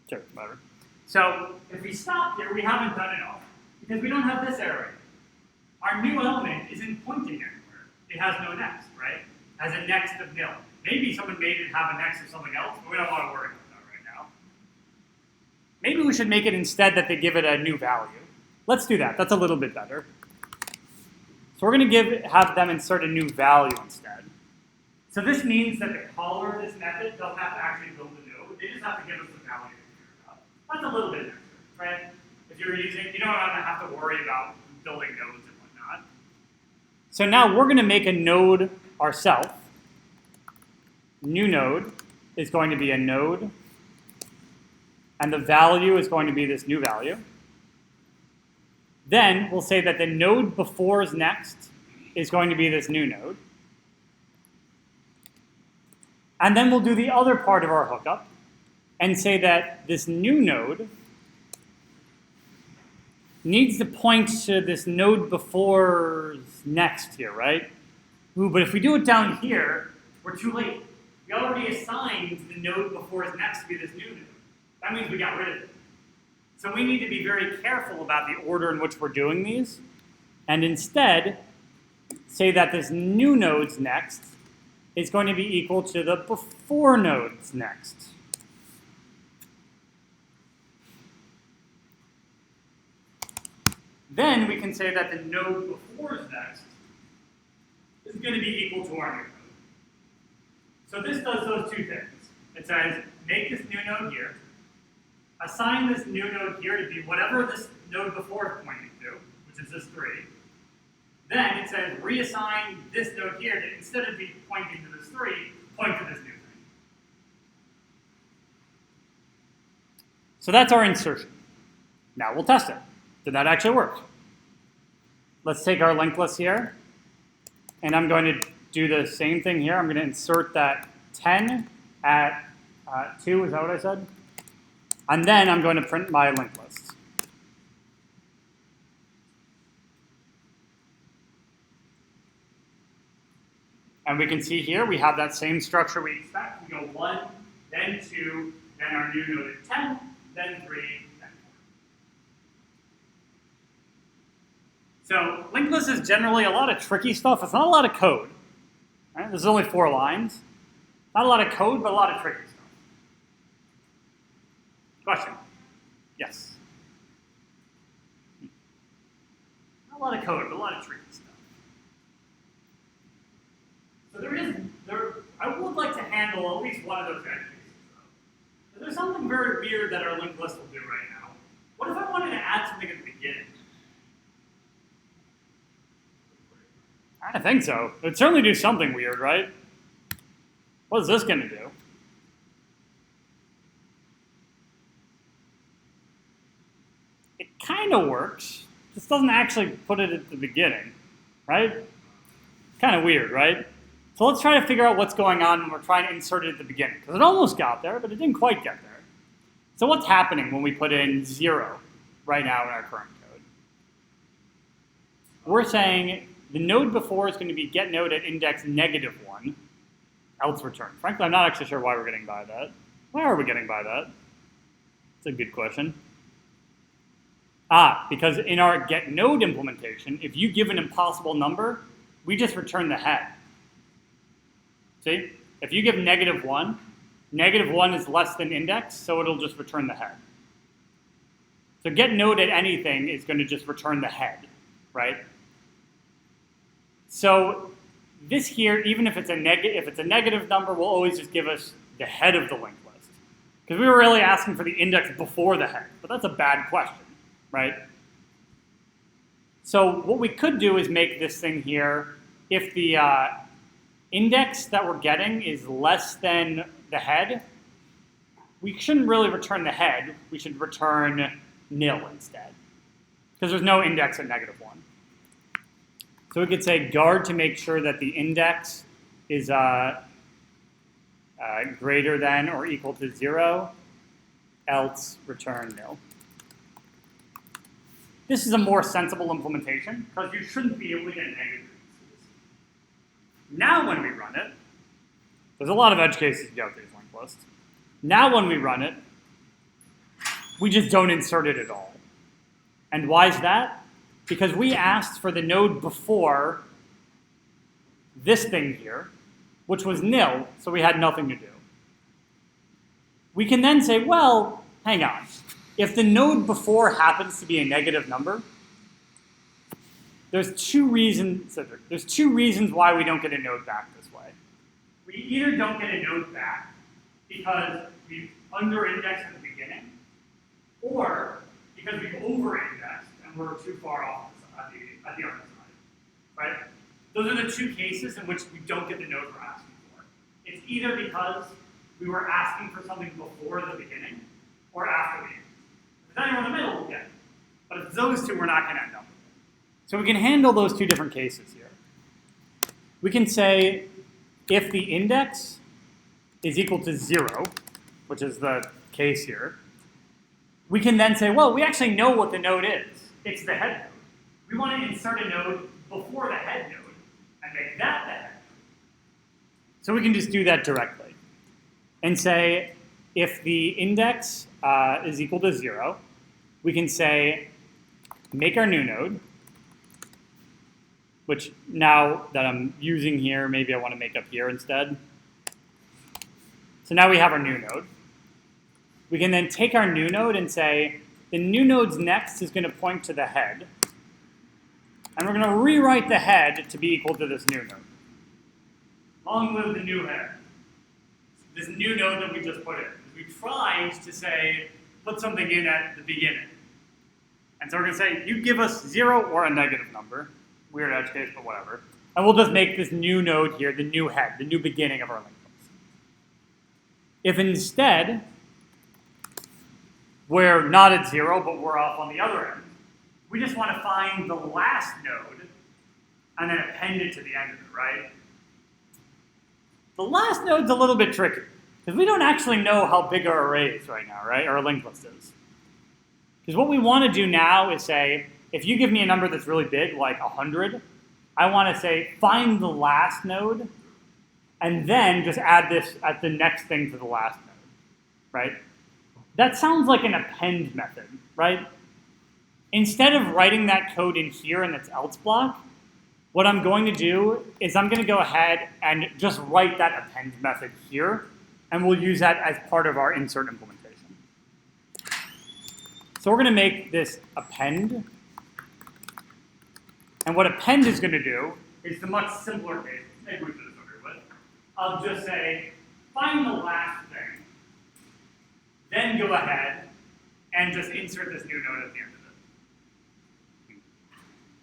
Sure, whatever. So if we stop here, we haven't done it all. Because we don't have this array. Our new element isn't pointing anywhere. It has no next, right? It has a next of nil. Maybe someone made it have a next of something else, but we don't want to worry about that right now. Maybe we should make it instead that they give it a new value. Let's do that. That's a little bit better. So we're going to have them insert a new value instead. So this means that the caller of this method doesn't have to actually build a node. They just have to give us the value. That's a little bit extra, right? If you're using, you don't have to worry about building nodes and whatnot. So now we're going to make a node ourselves. New node is going to be a node, and the value is going to be this new value. Then we'll say that the node before's next is going to be this new node. And then we'll do the other part of our hookup and say that this new node needs to point to this node before's next here, right? Ooh, but if we do it down here, we're too late. We already assigned the node before's next to be this new node. That means we got rid of it. So we need to be very careful about the order in which we're doing these, and instead say that this new node's next is going to be equal to the before node's next. Then we can say that the node before's next is going to be equal to our new node. So this does those two things. It says, make this new node here, assign this new node here to be whatever this node before is pointing to, which is this 3. Then it says, reassign this node here to, instead of be pointing to this 3, point to this new thing. So that's our insertion. Now we'll test it. Did that actually work? Let's take our linked list here, and I'm going to do the same thing here. I'm going to insert that 10 at 2, is that what I said? And then I'm going to print my linked list. And we can see here we have that same structure we expect. We go 1, then 2, then our new node is 10, then 3, then 4. So linked list is generally a lot of tricky stuff. It's not a lot of code. Right? There's only 4 lines. Not a lot of code, but a lot of tricky stuff. Question? Yes? Not a lot of code, but a lot of tricky stuff. So I would like to handle at least one of those edge cases, though. There's something very weird that our linked list will do right now. What if I wanted to add something at the beginning? I think so. It would certainly do something weird, right? What is this going to do? It kind of works. This doesn't actually put it at the beginning, right? Kind of weird, right? So let's try to figure out what's going on when we're trying to insert it at the beginning. Because it almost got there, but it didn't quite get there. So what's happening when we put in 0 right now in our current code? We're saying the node before is going to be get node at index -1, else return. Frankly, I'm not actually sure why we're getting by that. Why are we getting by that? It's a good question. Because in our get node implementation, if you give an impossible number, we just return the head. See? If you give -1, -1 is less than index, so it'll just return the head. So get node at anything is going to just return the head, right? So this here, even if it's a negative number, will always just give us the head of the linked list. Because we were really asking for the index before the head, but that's a bad question, right? So what we could do is make this thing here, if the index that we're getting is less than the head, we shouldn't really return the head. We should return nil instead, because there's no index at -1. So we could say guard to make sure that the index is greater than or equal to 0, else return nil. This is a more sensible implementation, because you shouldn't be able to get negative. Now when we run it, there's a lot of edge cases to go with these linked lists. Now when we run it, we just don't insert it at all. And why is that? Because we asked for the node before this thing here, which was nil, so we had nothing to do. We can then say, well, hang on. If the node before happens to be a negative number, there's two reasons why we don't get a node back this way. We either don't get a node back because we've under-indexed at the beginning, or because we've over-indexed and we're too far off at the other side, right? Those are the two cases in which we don't get the node we're asking for. It's either because we were asking for something before the beginning or after the end. If it's anywhere in the middle, we'll get it. But if it's those two, we're not going to end up with it. So we can handle those two different cases here. We can say if the index is equal to 0, which is the case here, we can then say, well, we actually know what the node is. it's the head node. We want to insert a node before the head node and make that the head node. So we can just do that directly and say if the index is equal to 0, we can say make our new node, which now that I'm using here, maybe I want to make up here instead. So now we have our new node. We can then take our new node and say the new node's next is going to point to the head. And we're going to rewrite the head to be equal to this new node. Long live the new head. This new node that we just put in. We tried to say, put something in at the beginning. And so we're going to say, you give us 0 or a negative number. Weird edge case, but whatever. And we'll just make this new node here the new head, the new beginning of our linked list. If instead, we're not at 0, but we're off on the other end, we just want to find the last node and then append it to the end of it, right? The last node's a little bit tricky, because we don't actually know how big our array is right now, right? Or our linked list is. Because what we want to do now is say, if you give me a number that's really big, like 100, I want to say, find the last node, and then just add this at the next thing to the last node, right? That sounds like an append method, right? Instead of writing that code in here in this else block, what I'm going to do is I'm going to go ahead and just write that append method here, and we'll use that as part of our insert implementation. So we're going to make this append. And what append is going to do is the much simpler case, maybe we should have started with, of just say, find the last thing, then go ahead and just insert this new node at the end of it.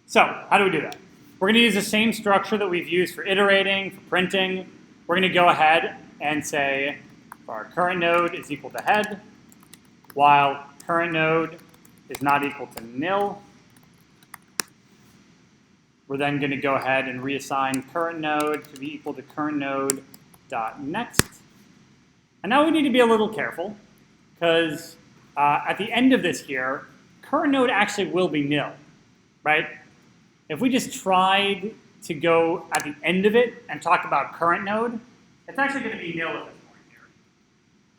So how do we do that? We're going to use the same structure that we've used for iterating, for printing. We're going to go ahead and say our current node is equal to head, while current node is not equal to nil. We're then going to go ahead and reassign current node to be equal to current node dot next. And now we need to be a little careful, because at the end of this here, current node actually will be nil, right? If we just tried to go at the end of it and talk about current node, it's actually going to be nil at this point here.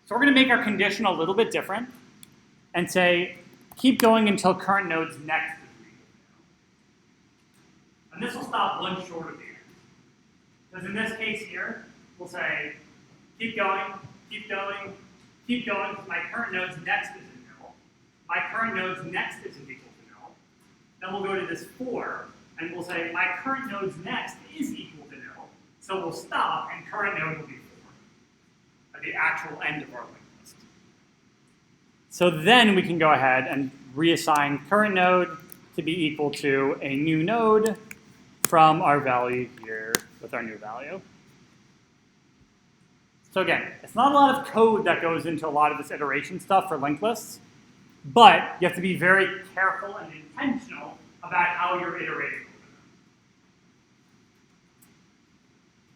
So we're going to make our condition a little bit different and say, keep going until current node's next is equal to nil. And this will stop one short of the end. Because in this case here, we'll say, keep going, keep going, keep going, because my current node's next isn't nil. My current node's next isn't equal to nil. Then we'll go to this 4, and we'll say, my current node's next is equal to nil. So we'll stop, and current node will be 4 at the actual end of our linked list. So then we can go ahead and reassign current node to be equal to a new node from our value here with our new value. So again, it's not a lot of code that goes into a lot of this iteration stuff for linked lists, but you have to be very careful and intentional about how you're iterating over them.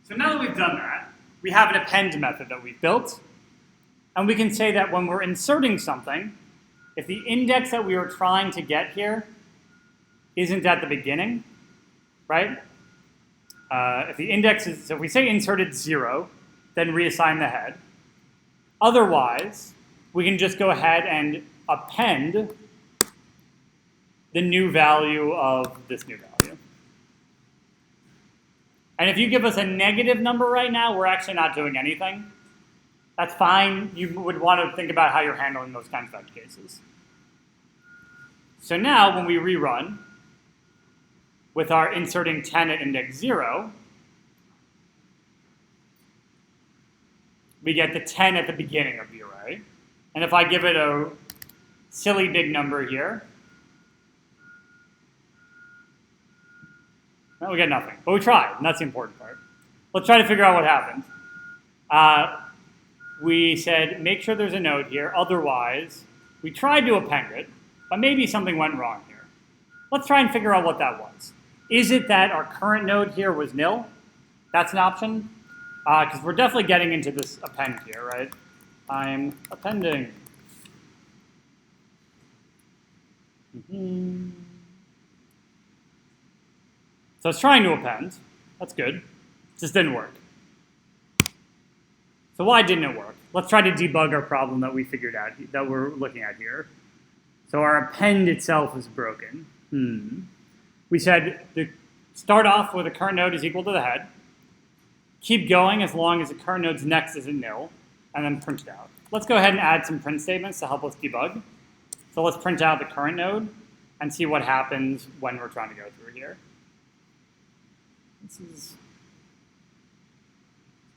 So now that we've done that, we have an append method that we've built, and we can say that when we're inserting something, if the index that we were trying to get here isn't at the beginning, right? If the index is, so if we say inserted 0, then reassign the head. Otherwise, we can just go ahead and append the new value of this new value. And if you give us a negative number right now, we're actually not doing anything. That's fine. You would want to think about how you're handling those kinds of edge cases. So now when we rerun with our inserting 10 at index 0, we get the 10 at the beginning of the array. And if I give it a silly big number here, well, we get nothing. But we tried, and that's the important part. Let's try to figure out what happened. We said, make sure there's a node here. Otherwise, we tried to append it, but maybe something went wrong here. Let's try and figure out what that was. Is it that our current node here was nil? That's an option. Because we're definitely getting into this append here, right? I'm appending. So it's trying to append. That's good. Just didn't work. So why didn't it work? Let's try to debug our problem that we figured out, that we're looking at here. So our append itself is broken. We said to start off with the current node is equal to the head. Keep going as long as the current node's next isn't nil, and then print it out. Let's go ahead and add some print statements to help us debug. So let's print out the current node and see what happens when we're trying to go through here. This is...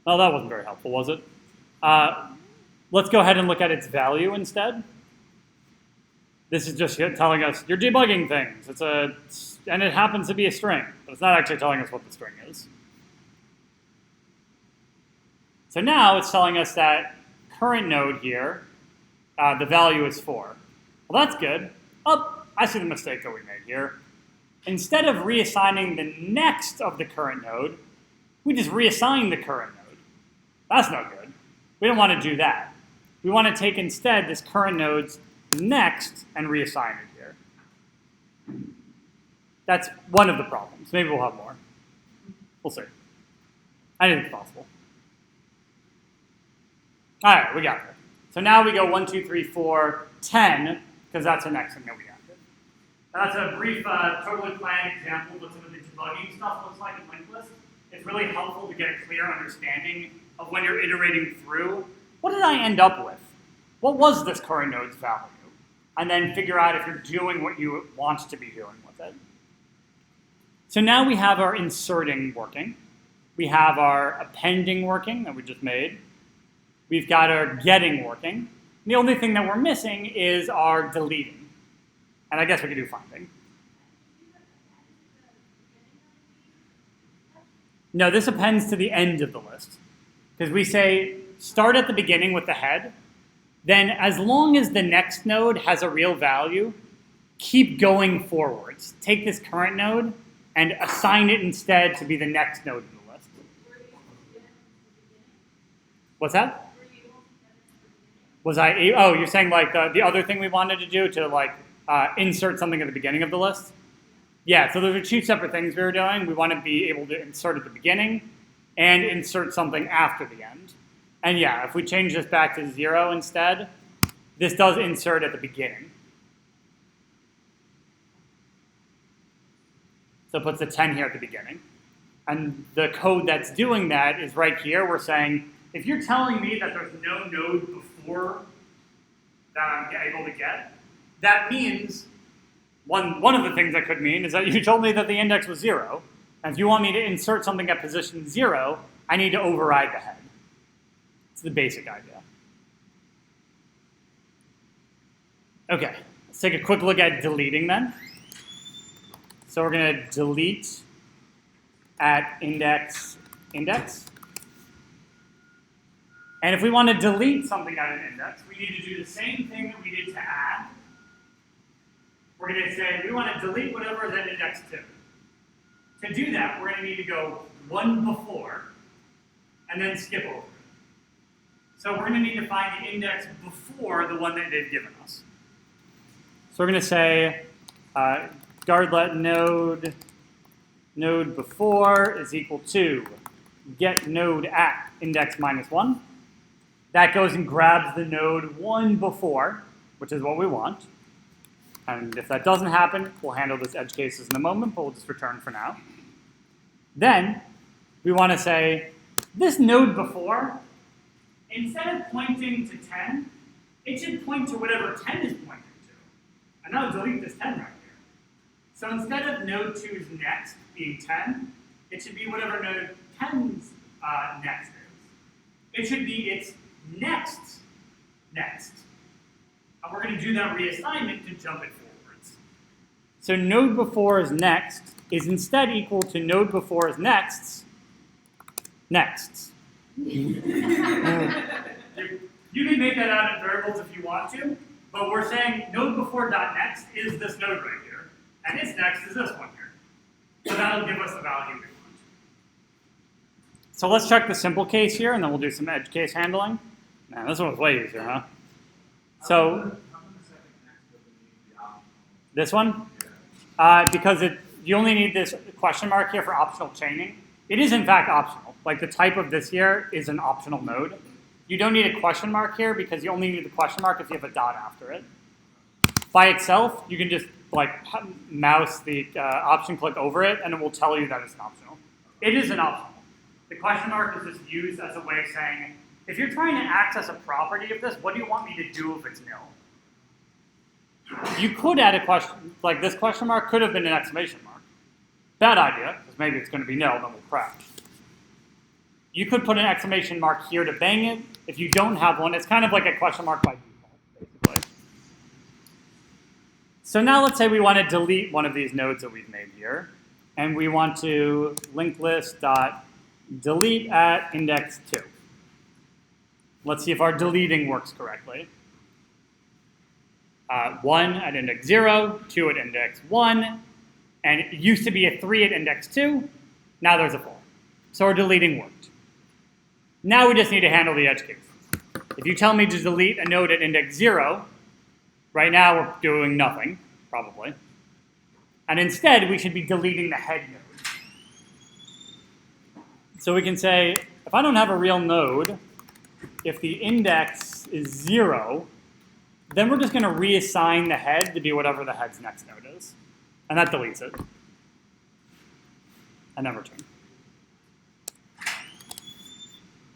Oh, that wasn't very helpful, was it? Let's go ahead and look at its value instead. This is just telling us you're debugging things. And it happens to be a string, but it's not actually telling us what the string is. So now it's telling us that current node here, the value is 4. Well, that's good. Oh, I see the mistake that we made here. Instead of reassigning the next of the current node, we just reassign the current node. That's no good. We don't want to do that. We want to take instead this current node's next and reassign it here. That's one of the problems. Maybe we'll have more. We'll see. I think it's possible. All right, we got it. So now we go 1, 2, 3, 4, 10, because that's the next thing that we added. That's a brief, totally planned example of what some of the debugging stuff looks like in linked list. It's really helpful to get a clear understanding of when you're iterating through, what did I end up with? What was this current node's value? And then figure out if you're doing what you want to be doing with it. So now we have our inserting working. We have our appending working that we just made. We've got our getting working. The only thing that we're missing is our deleting. And I guess we could do finding. No, this appends to the end of the list. Because we say start at the beginning with the head, then as long as the next node has a real value, keep going forwards. Take this current node and assign it instead to be the next node in the list. What's that? Was I, oh, you're saying like the other thing we wanted to do to like insert something at the beginning of the list? Yeah, so those are two separate things we were doing. We want to be able to insert at the beginning and insert something after the end. And yeah, if we change this back to 0 instead, this does insert at the beginning. So it puts the 10 here at the beginning. And the code that's doing that is right here. We're saying, if you're telling me that there's no node before that I'm able to get, that means one of the things that could mean is that you told me that the index was 0. And if you want me to insert something at position 0, I need to override the head. It's the basic idea. Okay, let's take a quick look at deleting then. So we're going to delete at index. And if we want to delete something at an index, we need to do the same thing that we did to add. We're going to say we want to delete whatever is at index 2. To do that, we're going to need to go one before and then skip over. So we're going to need to find the index before the one that they've given us. So we're going to say guardlet node before is equal to get node at index -1. That goes and grabs the node 1 before, which is what we want. And if that doesn't happen, we'll handle this edge cases in a moment, but we'll just return for now. Then we want to say this node before, instead of pointing to 10, it should point to whatever 10 is pointing to. And I'll delete this 10 right here. So instead of node 2's next being 10, it should be whatever node 10's next is. It should be its next. And we're going to do that reassignment to jump it forwards. So node before is next is instead equal to node before is nexts. You can make that out in variables if you want to, but we're saying node before dot next is this node right here, and its next is this one here. So that'll give us the value we want. So let's check the simple case here, and then we'll do some edge case handling. Man, this one was way easier, huh? So this one, because you only need this question mark here for optional chaining. It is in fact optional. Like the type of this here is an optional node. You don't need a question mark here because you only need the question mark if you have a dot after it. By itself, you can just like mouse the option click over it and it will tell you that it's an optional. It is an optional. The question mark is just used as a way of saying, if you're trying to access a property of this, what do you want me to do if it's nil? You could add a question, like this question mark could have been an exclamation mark. Bad idea, because maybe it's going to be nil, then we'll crash. You could put an exclamation mark here to bang it. If you don't have one, it's kind of like a question mark by default, basically. So now let's say we want to delete one of these nodes that we've made here, and we want to linked list dot delete at index 2. Let's see if our deleting works correctly. 1 at index 0, 2 at index 1, and it used to be a 3 at index 2. Now there's a 4. So our deleting worked. Now we just need to handle the edge cases. If you tell me to delete a node at index 0, right now we're doing nothing, probably. And instead, we should be deleting the head node. So we can say, if I don't have a real node, if the index is 0, then we're just going to reassign the head to be whatever the head's next node is. And that deletes it. And then return.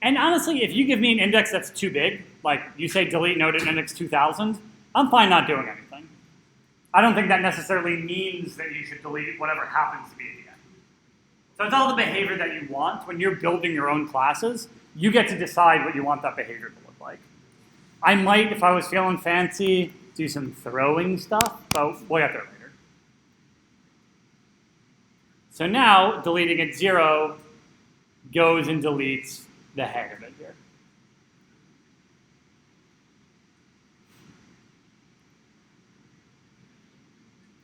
And honestly, if you give me an index that's too big, like you say delete node at index 2000, I'm fine not doing anything. I don't think that necessarily means that you should delete whatever happens to be at the end. So it's all the behavior that you want. When you're building your own classes, you get to decide what you want that behavior to look like. I might, if I was feeling fancy, do some throwing stuff, but we'll get there later. So now, deleting at 0 goes and deletes the head of it here.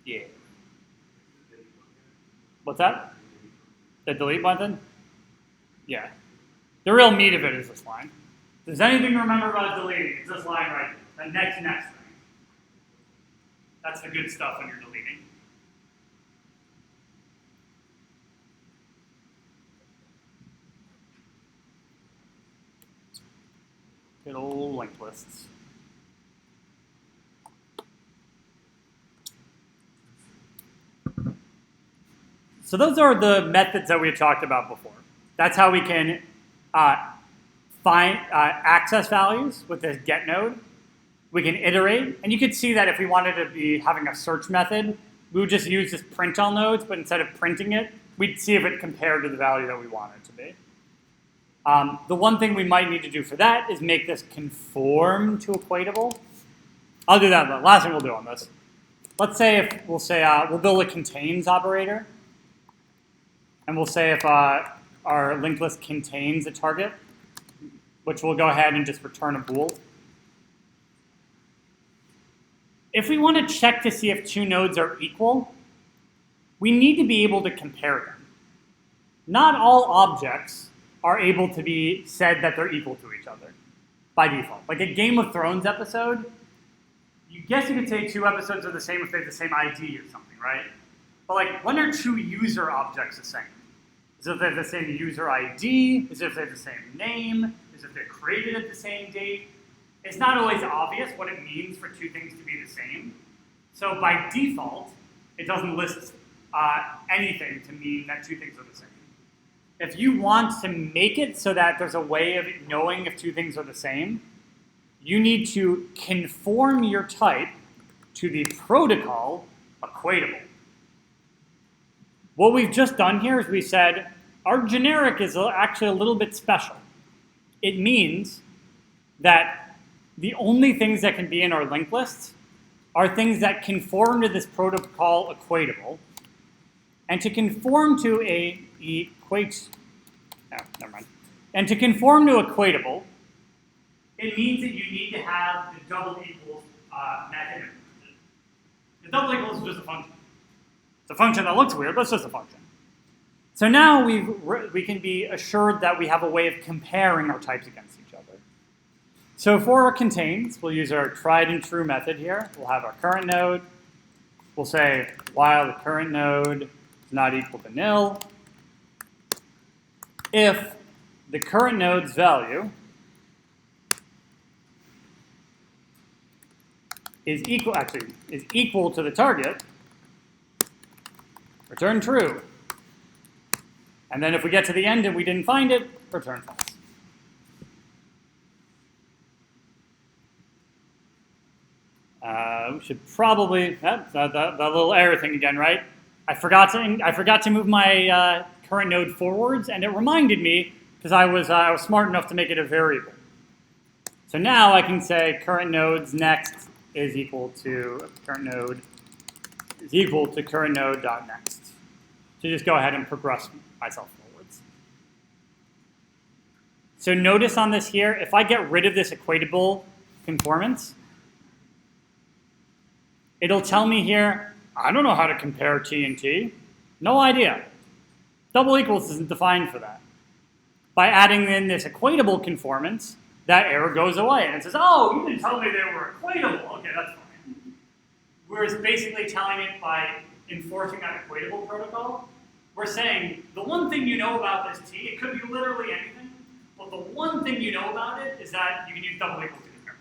Yeah. What's that? The delete button? Yeah. The real meat of it is this line. If there's anything to remember about deleting, it's this line right here. The next thing. That's the good stuff when you're deleting. Good old linked lists. So those are the methods that we had talked about before. That's how we can find access values with this get node. We can iterate, and you could see that if we wanted to be having a search method, we would just use this print all nodes, but instead of printing it, we'd see if it compared to the value that we want it to be. The one thing we might need to do for that is make this conform to equatable. I'll do that. The last thing we'll do on this. Let's say we'll build a contains operator, and we'll say if our linked list contains a target, which we'll go ahead and just return a bool. If we want to check to see if two nodes are equal, we need to be able to compare them. Not all objects are able to be said that they're equal to each other by default. Like a Game of Thrones episode, you could say two episodes are the same if they have the same ID or something, right? But like, when are two user objects the same? Is it if they have the same user ID? Is it if they have the same name? Is it if they're created at the same date? It's not always obvious what it means for two things to be the same. So by default, it doesn't list anything to mean that two things are the same. If you want to make it so that there's a way of knowing if two things are the same, you need to conform your type to the protocol equatable. What we've just done here is we said our generic is actually a little bit special. It means that the only things that can be in our linked lists are things that conform to this protocol equatable. And to conform to And to conform to equatable, it means that you need to have the double equals method implemented. The double equals is just a function. It's a function that looks weird, but it's just a function. So now we can be assured that we have a way of comparing our types against each other. So for our contains, we'll use our tried and true method here. We'll have our current node. We'll say while the current node is not equal to nil if the current node's value is equal to the target, return true. And then if we get to the end and we didn't find it, return false. We should probably, that little error thing again, right? I forgot to move my current node forwards, and it reminded me because I was smart enough to make it a variable. So now I can say current node's next is equal to current node dot next. So just go ahead and progress myself forwards. So notice on this here, if I get rid of this equatable conformance, it'll tell me here, I don't know how to compare T and T. No idea. Double equals isn't defined for that. By adding in this equatable conformance, that error goes away. And it says, oh, you didn't tell me they were equatable. Okay, that's fine. Whereas basically telling it by enforcing that equatable protocol, we're saying the one thing you know about this T, it could be literally anything, but the one thing you know about it is that you can use double equals to compare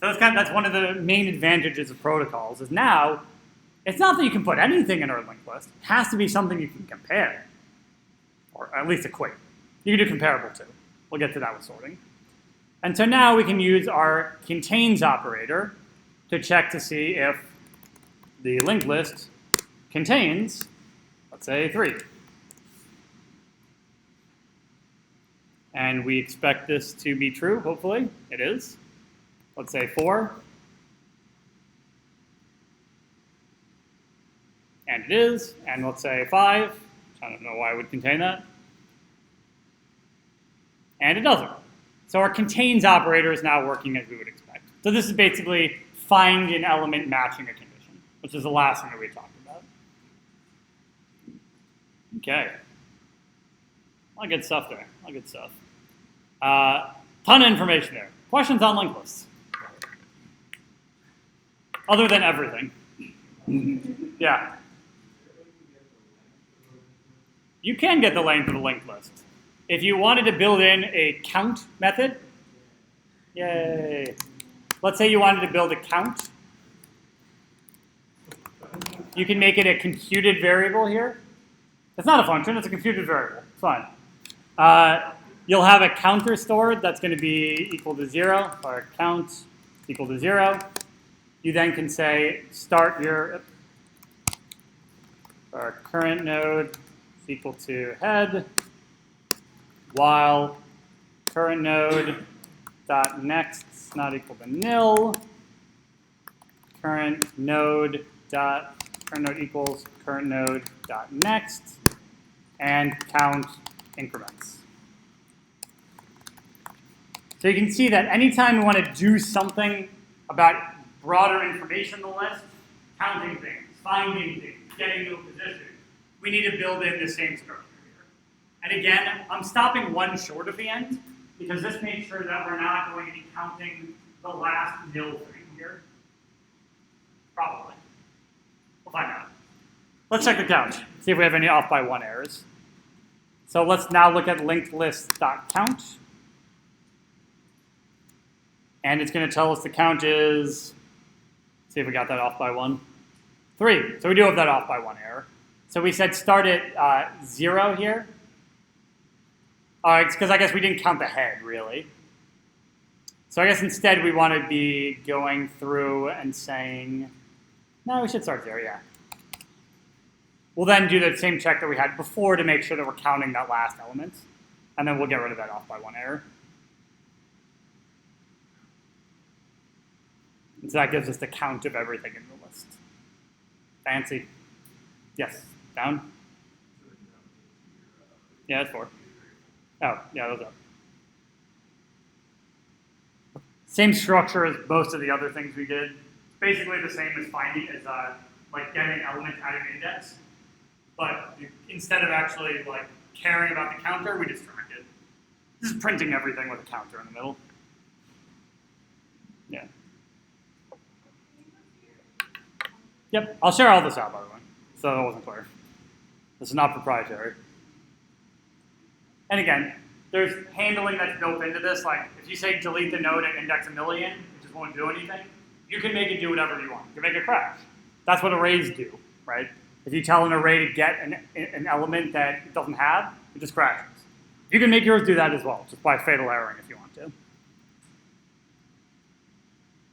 them. So that's one of the main advantages of protocols, is now, it's not that you can put anything in our linked list. It has to be something you can compare, or at least equate. You can do comparable too. We'll get to that with sorting. And so now we can use our contains operator to check to see if the linked list contains, let's say, 3. And we expect this to be true, hopefully. It is. Let's say 4. And it is. And let's say 5. I don't know why it would contain that. And it doesn't. So our contains operator is now working as we would expect. So this is basically find an element matching a condition, which is the last thing that we talked about. Okay. A lot of good stuff there. A lot of good stuff. Ton of information there. Questions on linked lists? Other than everything. Yeah. You can get the length of the linked list. If you wanted to build in a count method, yay. Let's say you wanted to build a count. You can make it a computed variable here. It's not a function, it's a computed variable. It's fine. You'll have a counter stored that's going to be equal to 0, or count equal to 0. You then can say start your current node is equal to head, while current node dot next is not equal to nil. Current node equals current node dot next, and count increments. So you can see that anytime we want to do something about broader information in the list, counting things, finding things, getting to a position, we need to build in the same structure here. And again, I'm stopping one short of the end, because this makes sure that we're not going to be counting the last nil thing here. Probably. We'll find out. Let's check the count, see if we have any off by 1 errors. So let's now look at linked list.count. And it's going to tell us the count is, see if we got that off by 1. 3. So we do have that off by 1 error. So we said start at 0 here. It's because I guess we didn't count the head, really. So I guess instead we want to be going through and saying, no, we should start 0, yeah. We'll then do the same check that we had before to make sure that we're counting that last element. And then we'll get rid of that off by 1 error. And so that gives us the count of everything in the list. Fancy. Yes, down? Yeah, that's 4. Oh, yeah, those up. Same structure as most of the other things we did. Basically the same as finding, as like getting an element at an index. But instead of actually like caring about the counter, we just track it. Just printing everything with a counter in the middle. Yeah. Yep, I'll share all this out, by the way. So that wasn't clear. This is not proprietary. And again, there's handling that's built into this. Like if you say delete the node at index 1,000,000, it just won't do anything. You can make it do whatever you want. You can make it crash. That's what arrays do, right? If you tell an array to get an element that it doesn't have, it just crashes. You can make yours do that as well, just by fatal erroring if you want to.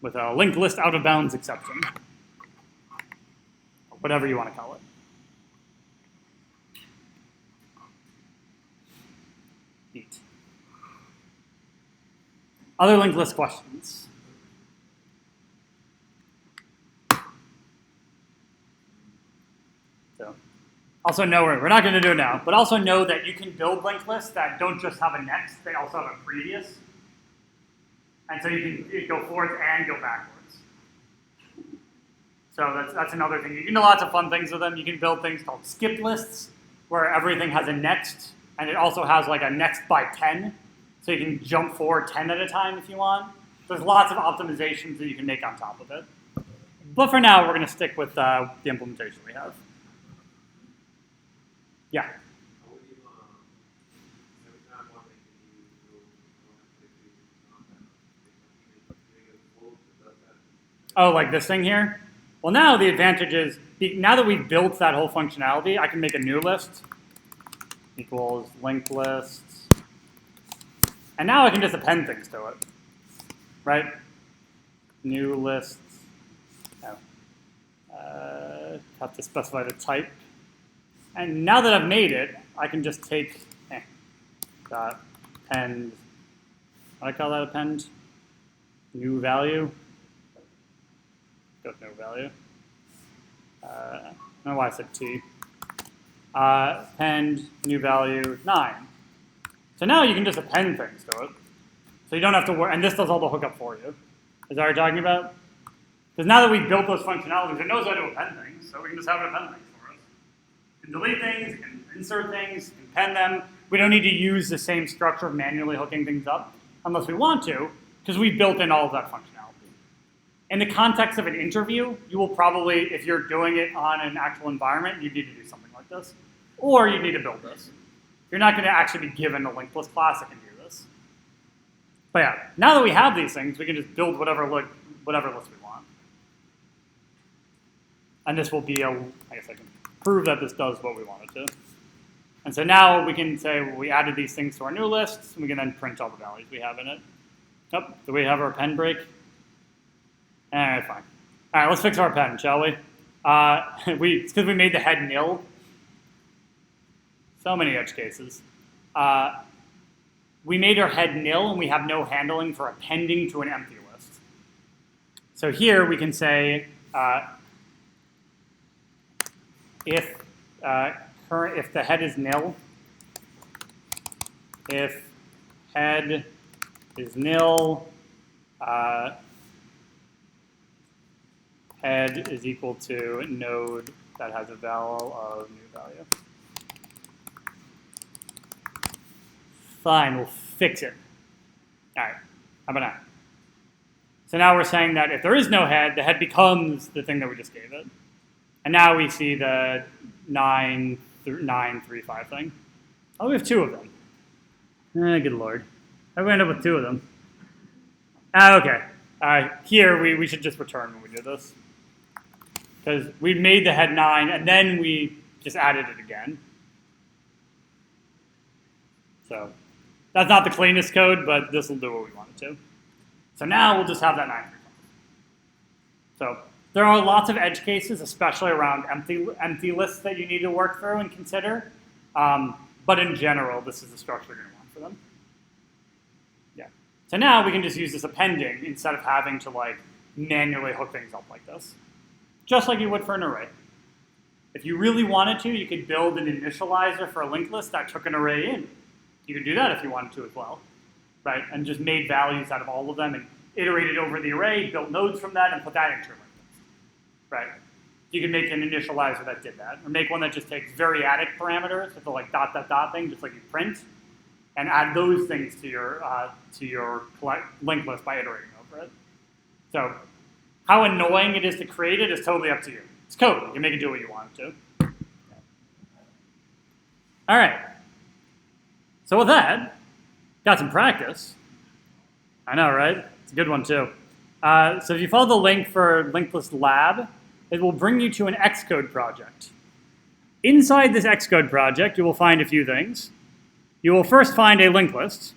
With a linked list out of bounds exception. Or whatever you want to call it. Neat. Other linked list questions? So, also know, we're not going to do it now, but also know that you can build linked lists that don't just have a next, they also have a previous. And so you can go forward and go backwards. So that's another thing. You can do lots of fun things with them. You can build things called skipped lists, where everything has a next, and it also has like a next by 10. So you can jump forward 10 at a time if you want. There's lots of optimizations that you can make on top of it. But for now, we're going to stick with the implementation we have. Yeah. Oh, like this thing here? Well, now the advantage is, now that we've built that whole functionality, I can make a new list equals linked lists. And now I can just append things to it, right? New lists. Oh. Have to specify the type. And now that I've made it, I can just take dot append. What do I call that append? New value. Go with no value. I don't know why I said t. Append new value 9. So now you can just append things to it. So you don't have to worry, and this does all the hookup for you. Is that what you're talking about? Because now that we've built those functionalities, it knows how to append things, so we can just have it append things for us. You can delete things, you can insert things, you can append them. We don't need to use the same structure of manually hooking things up, unless we want to, because we've built in all of that functionality. In the context of an interview, you will probably, if you're doing it on an actual environment, you need to do something like this. Or you need to build this. You're not going to actually be given a linked list class that can do this. But yeah, now that we have these things, we can just build whatever list we want. And this will be I guess I can prove that this does what we want it to. And so now we can say we added these things to our new lists, and we can then print all the values we have in it. Oh, do we have our append break? All right, fine. All right, let's fix our append, shall we? It's because we made the head nil. So many edge cases. We made our head nil, and we have no handling for appending to an empty list. So here we can say if the head is nil, if head is nil, head is equal to node that has a val of new value. Fine, we'll fix it. All right, how about now? So now we're saying that if there is no head, the head becomes the thing that we just gave it. And now we see the 935 thing. Oh, we have two of them. Good lord. How do we end up with two of them? Okay. Here, we should just return when we do this. Because we made the head 9, and then we just added it again. So that's not the cleanest code, but this will do what we want it to. So now we'll just have that 935. So there are lots of edge cases, especially around empty lists that you need to work through and consider. But in general, this is the structure you're going to want for them. Yeah. So now we can just use this appending instead of having to like manually hook things up like this, just like you would for an array. If you really wanted to, you could build an initializer for a linked list that took an array in. You could do that if you wanted to as well, right? And just made values out of all of them and iterated over the array, built nodes from that, and put that into your linked list, right? You can make an initializer that did that, or make one that just takes variadic parameters, with the like dot, dot, dot thing, just like you print, and add those things to your linked list by iterating over it. So how annoying it is to create it is totally up to you. It's code. You can make it do what you want it to. All right. So with that, got some practice. I know, right? It's a good one too. So if you follow the link for LinkedList Lab, it will bring you to an Xcode project. Inside this Xcode project, you will find a few things. You will first find a linked list,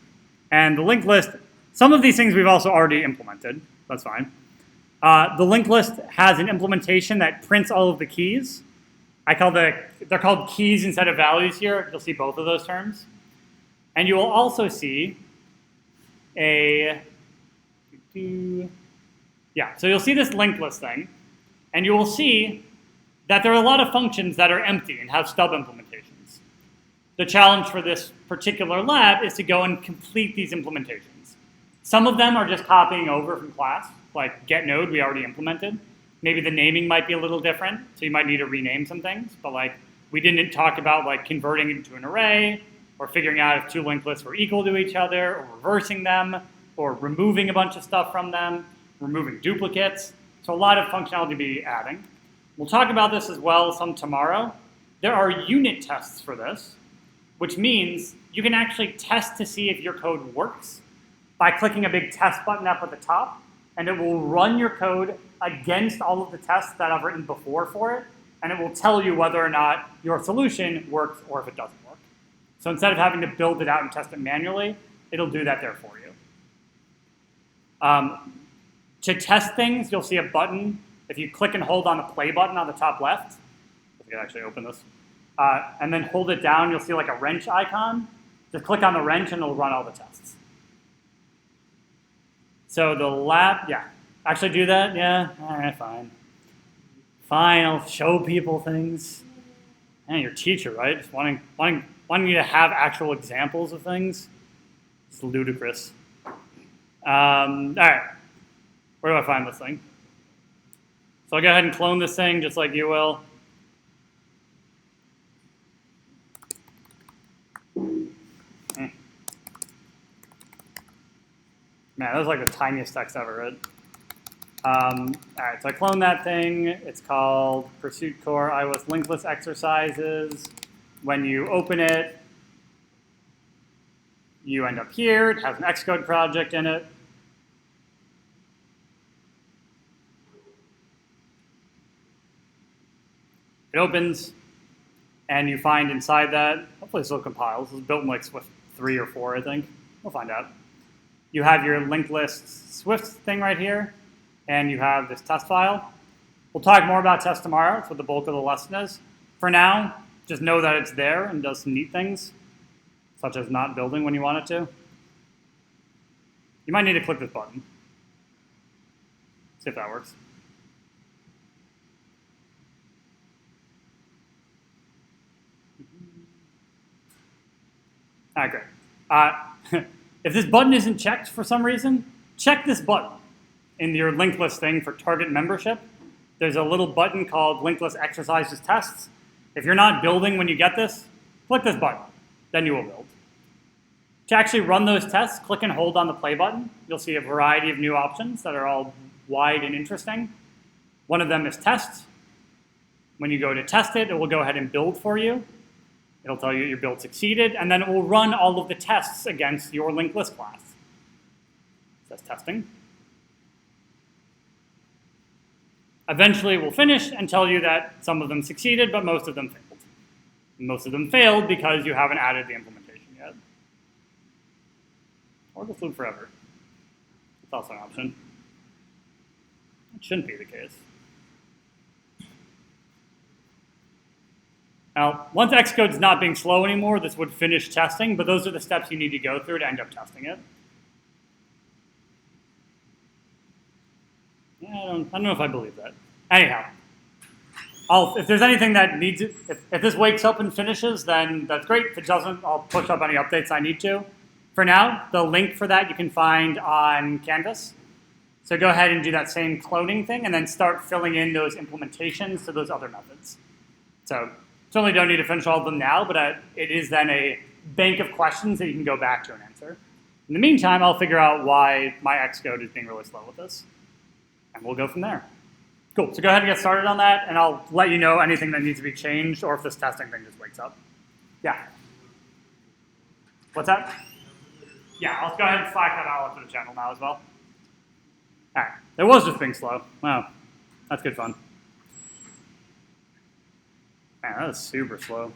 and the linked list, some of these things we've also already implemented. That's fine. The linked list has an implementation that prints all of the keys. They're called keys instead of values here. You'll see both of those terms. And you will also see so you'll see this linked list thing, and you will see that there are a lot of functions that are empty and have stub implementations. The challenge for this particular lab is to go and complete these implementations. Some of them are just copying over from class, like getNode we already implemented. Maybe the naming might be a little different, so you might need to rename some things, but like we didn't talk about like converting it into an array, or figuring out if two linked lists were equal to each other, or reversing them, or removing a bunch of stuff from them, removing duplicates. So a lot of functionality to be adding. We'll talk about this as well some tomorrow. There are unit tests for this, which means you can actually test to see if your code works by clicking a big test button up at the top, and it will run your code against all of the tests that I've written before for it, and it will tell you whether or not your solution works or if it doesn't work. So instead of having to build it out and test it manually, it'll do that there for you. To test things, you'll see a button. If you click and hold on the play button on the top left, if you can actually open this, and then hold it down, you'll see like a wrench icon. Just click on the wrench and it'll run all the tests. So the lab, actually do that, fine. Fine, I'll show people things. And your teacher, right? Just wanting you to have actual examples of things. It's ludicrous. All right, where do I find this thing? So I'll go ahead and clone this thing just like you will. Man, that was like the tiniest text ever read. All right, so I cloned that thing. It's called Pursuit Core iOS Linked List Exercises. When you open it, you end up here. It has an Xcode project in it. It opens, and you find inside that, hopefully it still compiles. It was built in like Swift 3 or 4, I think. We'll find out. You have your linked list Swift thing right here, and you have this test file. We'll talk more about tests tomorrow. That's what the bulk of the lesson is. For now, just know that it's there and does some neat things, such as not building when you want it to. You might need to click this button. See if that works. All right, great. If this button isn't checked for some reason, check this button in your linked list thing for target membership. There's a little button called Linked List Exercises Tests. If you're not building when you get this, click this button. Then you will build. To actually run those tests, click and hold on the play button. You'll see a variety of new options that are all wide and interesting. One of them is test. When you go to test it, it will go ahead and build for you. It'll tell you your build succeeded, and then it will run all of the tests against your linked list class. It says testing. Eventually, it will finish and tell you that some of them succeeded, but most of them failed. Most of them failed because you haven't added the implementation yet. Or just loop forever. It's also an option. It shouldn't be the case. Now, once Xcode's not being slow anymore, this would finish testing, but those are the steps you need to go through to end up testing it. Yeah, I don't know if I believe that. Anyhow, if there's anything that needs it, if this wakes up and finishes, then that's great. If it doesn't, I'll push up any updates I need to. For now, the link for that you can find on Canvas. So go ahead and do that same cloning thing, and then start filling in those implementations to those other methods. So certainly don't need to finish all of them now, but it is then a bank of questions that you can go back to and answer. In the meantime, I'll figure out why my Xcode is being really slow with this, and we'll go from there. Cool, so go ahead and get started on that, and I'll let you know anything that needs to be changed or if this testing thing just wakes up. Yeah? What's that? Yeah, I'll go ahead and flag that out to the channel now as well. All right, it was just being slow. Wow, that's good fun. Man, that was super slow.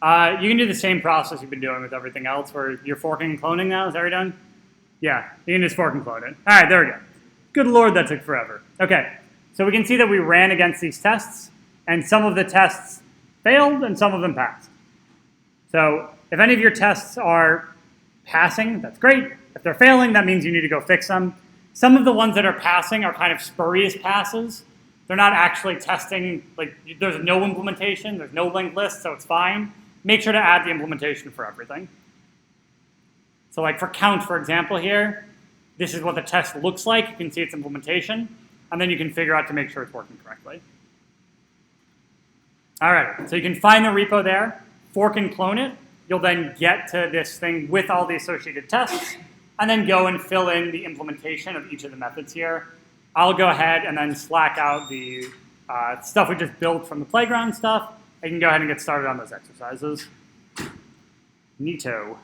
You can do the same process you've been doing with everything else, where you're forking and cloning now. Is that already done? Yeah, you can just fork and clone it. All right, there we go. Good Lord, that took forever. Okay, so we can see that we ran against these tests, and some of the tests failed and some of them passed. So if any of your tests are passing, that's great. If they're failing, that means you need to go fix them. Some of the ones that are passing are kind of spurious passes. They're not actually testing, like there's no implementation, there's no linked list, so it's fine. Make sure to add the implementation for everything. So like for count, for example here, this is what the test looks like. You can see its implementation, and then you can figure out to make sure it's working correctly. All right, so you can find the repo there, fork and clone it. You'll then get to this thing with all the associated tests, and then go and fill in the implementation of each of the methods here. I'll go ahead and then Slack out the stuff we just built from the playground stuff. I can go ahead and get started on those exercises. Neato.